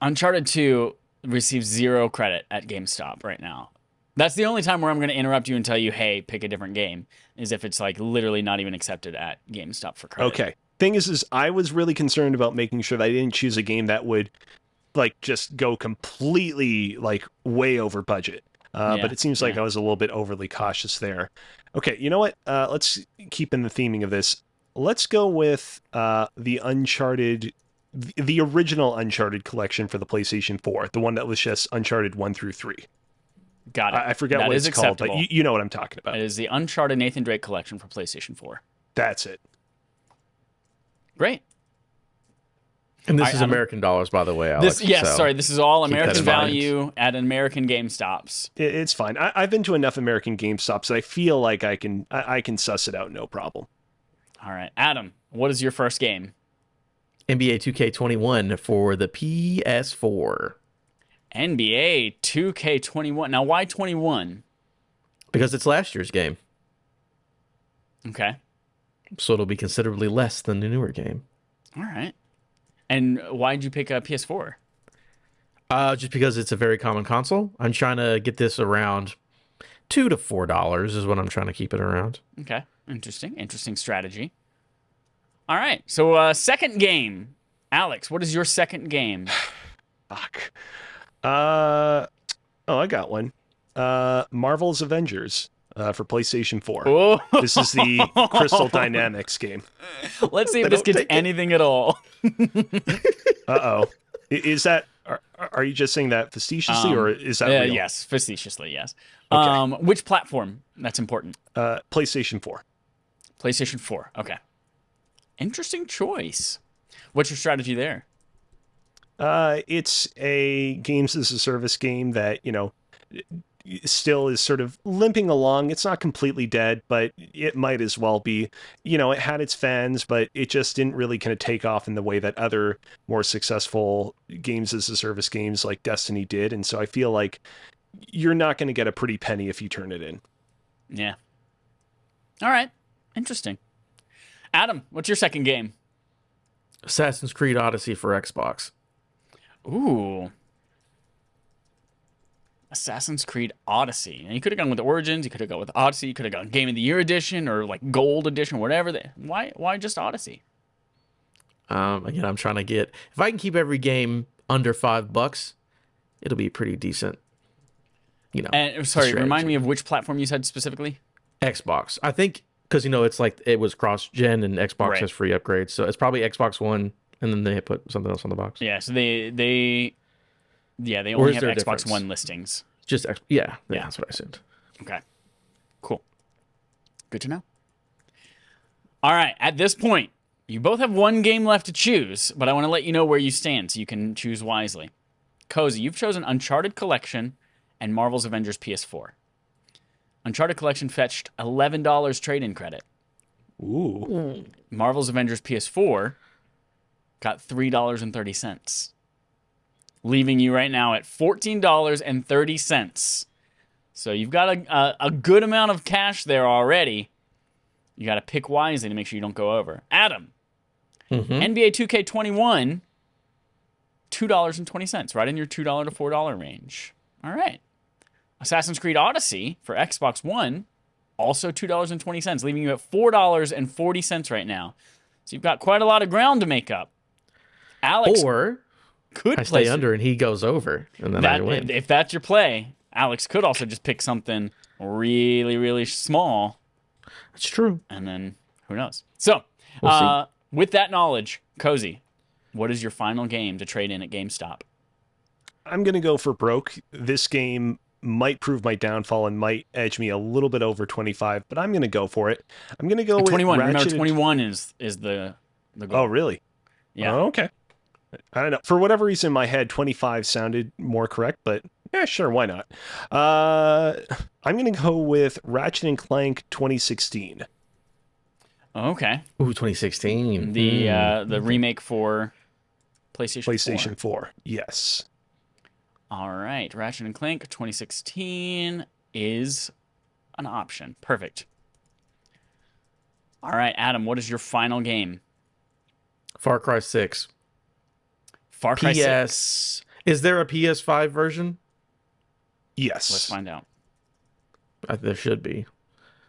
Uncharted 2 receives 0 credit at GameStop right now. That's the only time where I'm going to interrupt you and tell you, hey, pick a different game, is if it's like literally not even accepted at GameStop for credit. Okay. Thing is I was really concerned about making sure that I didn't choose a game that would like just go completely like way over budget. But it seems like I was a little bit overly cautious there. Okay, you know what? Let's keep in the theming of this. Let's go with the Uncharted, the original Uncharted collection for the PlayStation 4, the one that was just Uncharted 1 through 3. Got it. I forget that what is it's called, acceptable. but you know what I'm talking about. It is the Uncharted Nathan Drake collection for PlayStation 4. That's it. Great. And this is American dollars, by the way, Alex. This is all American value at American GameStops. It's fine. I've been to enough American GameStops that I feel like I can suss it out, no problem. All right. Adam, what is your first game? NBA 2K21 for the PS4. NBA 2K21. Now, why 21? Because it's last year's game. Okay. So it'll be considerably less than the newer game. All right. And why'd you pick a PS4? Just because it's a very common console. I'm trying to get this around $2 to $4 is what I'm trying to keep it around. Okay. Interesting strategy. All right. So second game. Alex, what is your second game? Fuck. I got one. Marvel's Avengers for PlayStation 4. Oh. This is the Crystal Dynamics game. Let's see if this gets anything at all. Uh-oh. Is that... Are you just saying that facetiously, or is that real? Yes, facetiously, yes. Okay. Which platform? That's important. PlayStation 4. PlayStation 4, okay. Interesting choice. What's your strategy there? It's a games as a service game that, still is sort of limping along. It's not completely dead, but it might as well be. It had its fans, but it just didn't really kind of take off in the way that other more successful games as a service games like Destiny did. And so I feel like you're not going to get a pretty penny if you turn it in. Yeah. All right. Interesting. Adam, what's your second game? Assassin's Creed Odyssey for Xbox. Ooh. Assassin's Creed Odyssey. Now, you could have gone with Origins, you could have gone with Odyssey, you could have gone Game of the Year edition or like Gold edition, whatever. Why just Odyssey? Again, I'm trying to get, if I can keep every game under $5, it'll be pretty decent. And sorry, remind me of which platform you said specifically? Xbox. I think because it's like it was cross-gen and Xbox has free upgrades, so it's probably Xbox One, and then they put something else on the box. Yeah, so they only have Xbox One listings. Just yeah, that's what I assumed. Okay, cool, good to know. All right, at this point, You both have one game left to choose, but I want to let you know where you stand so you can choose wisely. Cozy, you've chosen Uncharted Collection and Marvel's Avengers PS4. Uncharted Collection fetched $11 trade-in credit. Ooh. Marvel's Avengers PS4 got $3.30, leaving you right now at $14.30. So you've got a good amount of cash there already. You got to pick wisely to make sure you don't go over. Adam, NBA 2K21, $2.20, right in your $2 to $4 range. All right. Assassin's Creed Odyssey for Xbox One, also $2.20, leaving you at $4.40 right now. So you've got quite a lot of ground to make up. Alex Or could I stay under and he goes over, and then I win. If that's your play, Alex could also just pick something really, really small. That's true. And then who knows? So, with that knowledge, Cozy, what is your final game to trade in at GameStop? I'm going to go for broke. This game might prove my downfall and might edge me a little bit over 25, but I'm going to go for it. I'm going to go with 21. Ratchet. Remember, 21 is the goal. Oh, really? Yeah. Oh, okay. I don't know. For whatever reason, in my head, 25 sounded more correct, but yeah, sure, why not? I'm going to go with Ratchet and Clank 2016. Okay. Ooh, 2016. The remake for PlayStation 4. Yes. All right. Ratchet and Clank 2016 is an option. Perfect. All right, Adam, what is your final game? Far Cry 6. Far Cry 6. Is there a PS5 version? Yes. Let's find out. There should be.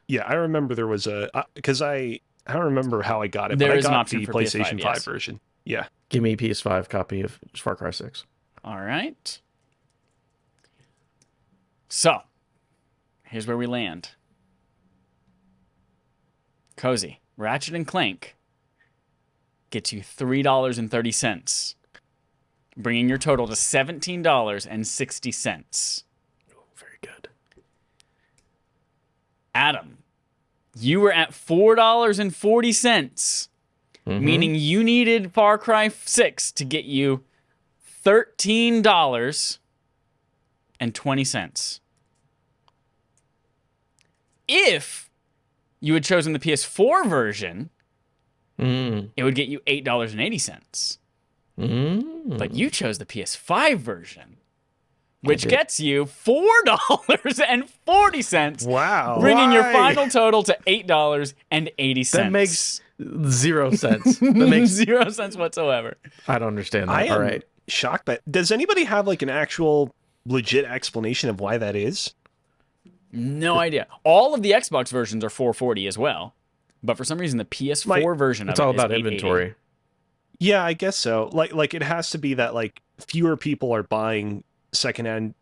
Yeah, I remember there was because I don't remember how I got it, There but is I an got option the for PlayStation PS5, 5 yes. version. Yeah. Give me a PS5 copy of Far Cry 6. All right. So, here's where we land. Cozy, Ratchet and Clank gets you $3.30, bringing your total to $17.60. Very good. Adam, you were at $4.40, meaning you needed Far Cry 6 to get you $13.20. If you had chosen the PS4 version, it would get you $8.80. But you chose the PS5 version, which gets you $4.40. Wow. Bringing your final total to $8.80. That makes 0 sense. That makes 0 sense whatsoever. I don't understand that. I am All right. shocked, but does anybody have like an actual legit explanation of why that is? No idea. All of the Xbox versions are $4.40 as well, but for some reason the PS4 version of It's it all is about $8.80. inventory. Yeah, I guess so. Like it has to be that like fewer people are buying secondhand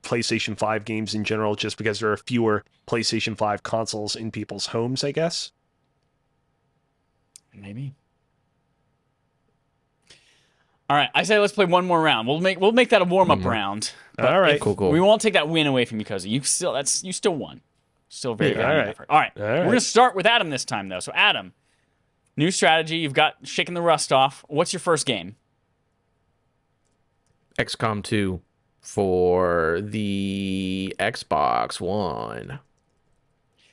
PlayStation 5 games in general just because there are fewer PlayStation 5 consoles in people's homes, I guess. Maybe. All right, I say let's play one more round. We'll make that a warm-up round. All right. Cool. We won't take that win away from you, Cozy. You still won. Still very good effort. All right. We're gonna start with Adam this time, though. So Adam, new strategy. You've got shaking the rust off. What's your first game? XCOM 2 for the Xbox One.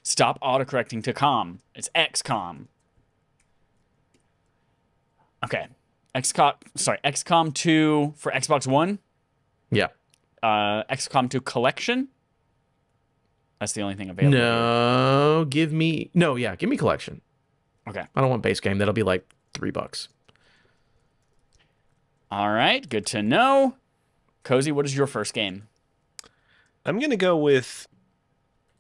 Stop autocorrecting to com. It's XCOM. Okay. XCOM 2 for Xbox One. Yeah. XCOM 2 Collection. That's the only thing available. Give me Collection. Okay. I don't want base game. That'll be like $3. All right. Good to know. Cozy, what is your first game? I'm going to go with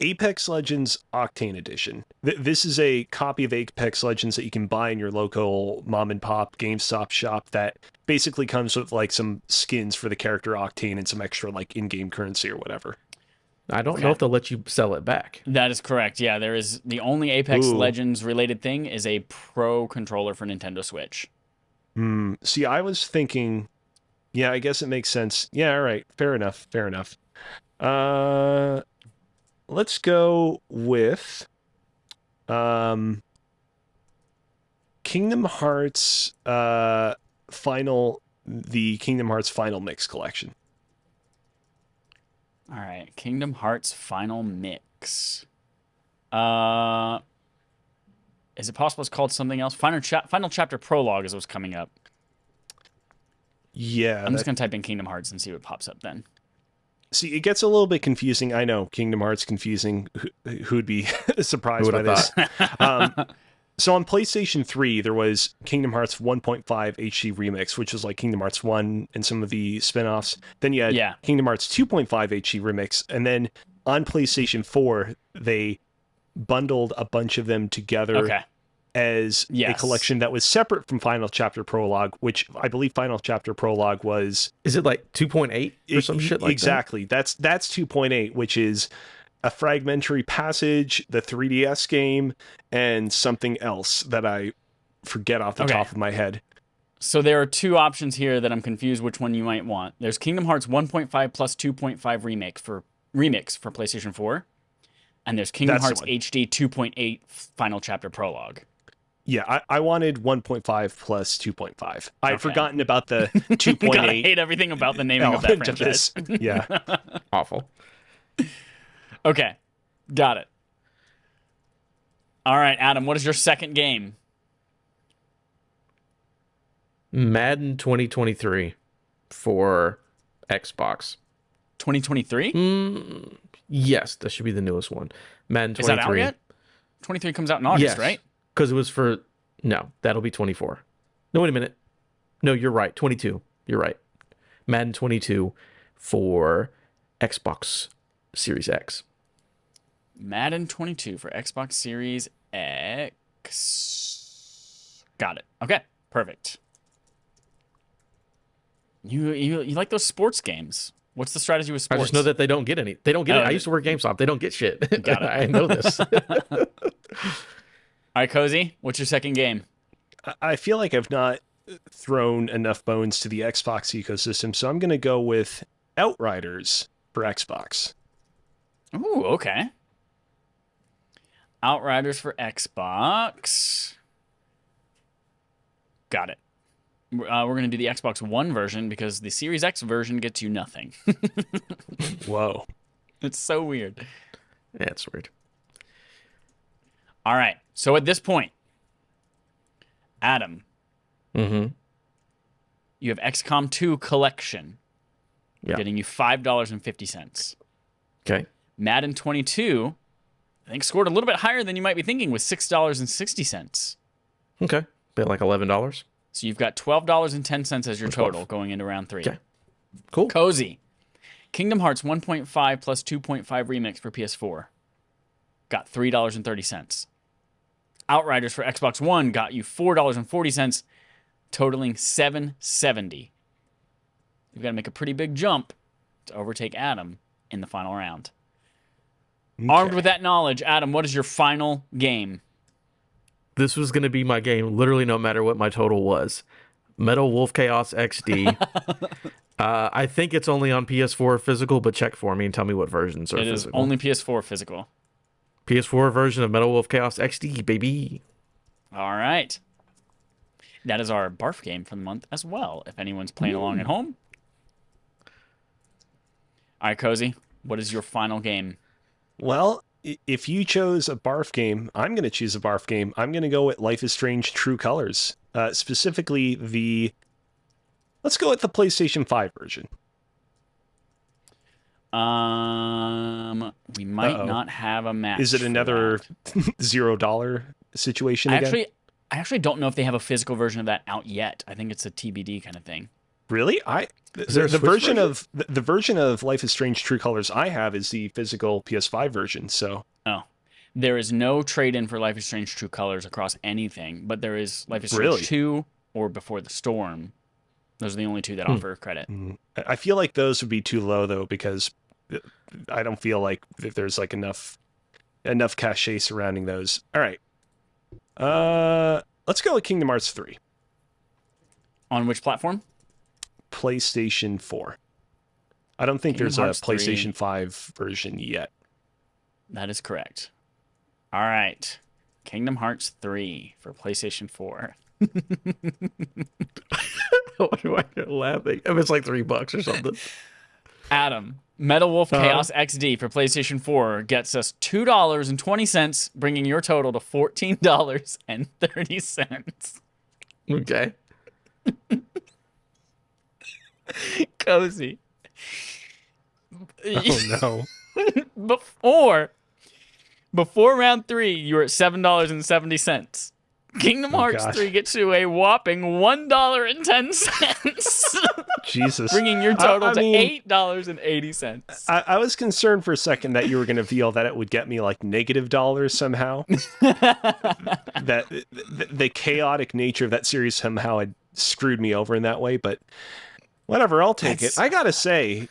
Apex Legends Octane Edition. This is a copy of Apex Legends that you can buy in your local mom and pop GameStop shop that basically comes with like some skins for the character Octane and some extra like in-game currency or whatever. I don't know if they'll let you sell it back. That is correct. Yeah, there is the only Apex Legends related thing is a Pro controller for Nintendo Switch. See, I was thinking, yeah, I guess it makes sense. Yeah, all right. Fair enough. Let's go with Kingdom Hearts Final Mix collection. All right, Kingdom Hearts Final Mix. Is it possible it's called something else? Final Chapter Prologue is what's coming up. Yeah. I'm just going to type in Kingdom Hearts and see what pops up then. See, it gets a little bit confusing. I know, Kingdom Hearts confusing. Who'd be surprised by this? So on PlayStation 3, there was Kingdom Hearts 1.5 HD Remix, which was like Kingdom Hearts 1 and some of the spin-offs. Then you had Kingdom Hearts 2.5 HD Remix. And then on PlayStation 4, they bundled a bunch of them together as a collection that was separate from Final Chapter Prologue, which I believe Final Chapter Prologue was... Is it like 2.8 or some shit like exactly. That's 2.8, which is a fragmentary passage, the 3DS game, and something else that I forget off the top of my head. So there are two options here that I'm confused which one you might want. There's Kingdom Hearts 1.5 plus 2.5 remix for PlayStation 4. And there's Kingdom Hearts HD 2.8 Final Chapter Prologue. Yeah, I wanted 1.5 plus 2.5. I'd forgotten about the 2.8. God, I hate everything about the naming of that franchise. Yeah. Awful. Okay, got it. All right, Adam, what is your second game? Madden 2023 for Xbox. 2023? Yes, that should be the newest one. Madden 23. Is that out yet? 23 comes out in August, right? Because it was for... No, that'll be 24. No, wait a minute. No, you're right. 22. You're right. Madden 22 for Xbox Series X. Madden 22 for Xbox Series X. Got it. Okay, perfect. You like those sports games. What's the strategy with sports? I just know that they don't get any. They don't get it. I used to work at GameStop. They don't get shit. Got it. I know this. All right, Cozy, what's your second game? I feel like I've not thrown enough bones to the Xbox ecosystem, so I'm going to go with Outriders for Xbox. Ooh, okay. Outriders for Xbox. Got it. We're going to do the Xbox One version because the Series X version gets you nothing. Whoa. It's so weird. Yeah, it's weird. All right. So at this point, Adam, you have XCOM 2 Collection, getting you $5.50. Okay. Madden 22, I think, scored a little bit higher than you might be thinking with $6.60. Okay. Bit like $11. So you've got $12.10 as your total going into round 3. Okay. Cool. Cozy. Kingdom Hearts 1.5 plus 2.5 remix for PS4. Got $3.30. Outriders for Xbox One got you $4.40, totaling $7.70. You've got to make a pretty big jump to overtake Adam in the final round. Okay. Armed with that knowledge, Adam, what is your final game? This was going to be my game, literally no matter what my total was. Metal Wolf Chaos XD. I think it's only on PS4 physical, but check for me and tell me what versions are physical. It is only PS4 physical. PS4 version of Metal Wolf Chaos XD, baby. All right. That is our barf game for the month as well, if anyone's playing along at home. All right, Cozy, what is your final game? Well, if you chose a barf game, I'm going to choose a barf game. I'm going to go with Life is Strange True Colors. Specifically, let's go with the PlayStation 5 version. We might not have a match. Is it another $0 situation again? I actually don't know if they have a physical version of that out yet. I think it's a TBD kind of thing. Really? The version of Life is Strange True Colors I have is the physical PS5 version. So there is no trade-in for Life is Strange True Colors across anything, but there is Life is Strange 2 or Before the Storm. Those are the only two that offer credit. I feel like those would be too low though, because I don't feel like there's like enough cachet surrounding those. All right. Let's go with Kingdom Hearts 3. On which platform? PlayStation 4. I don't think there's a PlayStation 5 version yet. That is correct. All right. Kingdom Hearts 3 for PlayStation 4. Why do I get laughing? If it's like $3 or something. Adam, Metal Wolf Chaos XD for PlayStation 4 gets us $2.20, bringing your total to $14.30. Okay. Cozy. Oh no. Before round 3, you were at $7.70. Kingdom Hearts 3 gets you a whopping $1.10. Jesus. Bringing your total to $8.80. I was concerned for a second that you were going to feel that it would get me like $- somehow. That the chaotic nature of that series somehow had screwed me over in that way, but whatever, I'll take it. I gotta say,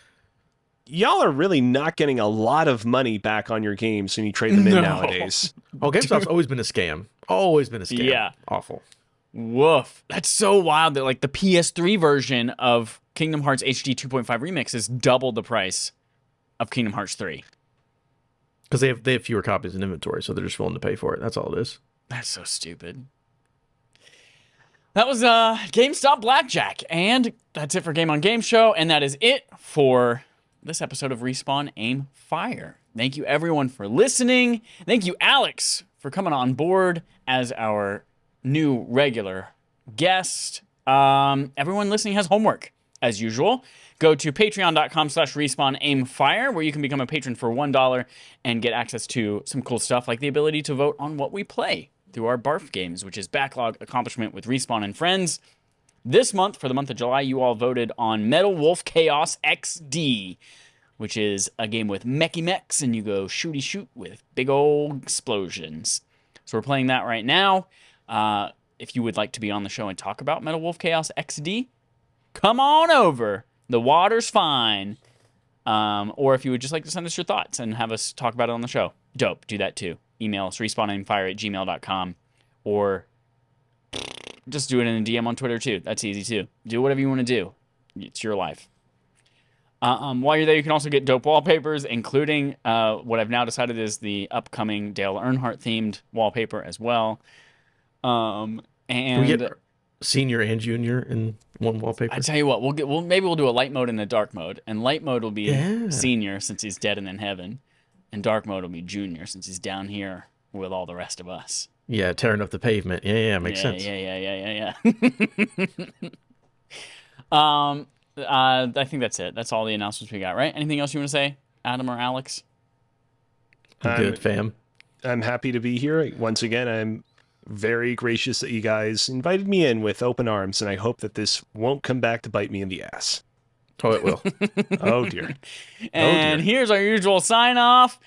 y'all are really not getting a lot of money back on your games when you trade them in nowadays. Oh, GameStop's always been a scam. Always been a scam. Yeah. Awful. Woof. That's so wild that like the PS3 version of Kingdom Hearts HD 2.5 Remix is double the price of Kingdom Hearts 3. Because they have fewer copies in inventory, so they're just willing to pay for it. That's all it is. That's so stupid. That was GameStop Blackjack, and that's it for Game on Game Show, and that is it for this episode of Respawn Aim Fire. Thank you everyone for listening. Thank you, Alex, for coming on board as our new regular guest. Everyone listening has homework, as usual. Go to patreon.com/respawnaimfire, where you can become a patron for $1 and get access to some cool stuff like the ability to vote on what we play through our BARF games, which is Backlog Accomplishment with Respawn and Friends. This month, for the month of July, you all voted on Metal Wolf Chaos XD, which is a game with mechy mechs, and you go shooty shoot with big old explosions. So we're playing that right now. If you would like to be on the show and talk about Metal Wolf Chaos XD, come on over. The water's fine. Or if you would just like to send us your thoughts and have us talk about it on the show, dope, do that too. Email us, respawnaimfire@gmail.com, or just do it in a DM on Twitter too. That's easy too. Do whatever you want to do. It's your life. While you're there, you can also get dope wallpapers, including what I've now decided is the upcoming Dale Earnhardt themed wallpaper as well. And Can we get senior and junior in one wallpaper? I tell you what, maybe we'll do a light mode and a dark mode, and light mode will be senior since he's dead and in heaven, and dark mode will be junior since he's down here with all the rest of us. Yeah, tearing up the pavement. Yeah, makes sense. Yeah. I think that's it. That's all the announcements we got, right? Anything else you want to say, Adam or Alex? Good, fam. I'm happy to be here. Once again, I'm very gracious that you guys invited me in with open arms, and I hope that this won't come back to bite me in the ass. Oh, it will. Oh, dear. And here's our usual sign-off.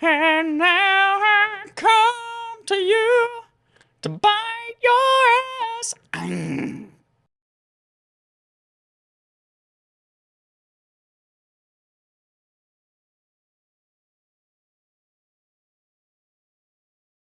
And now I come to you to bite your ass.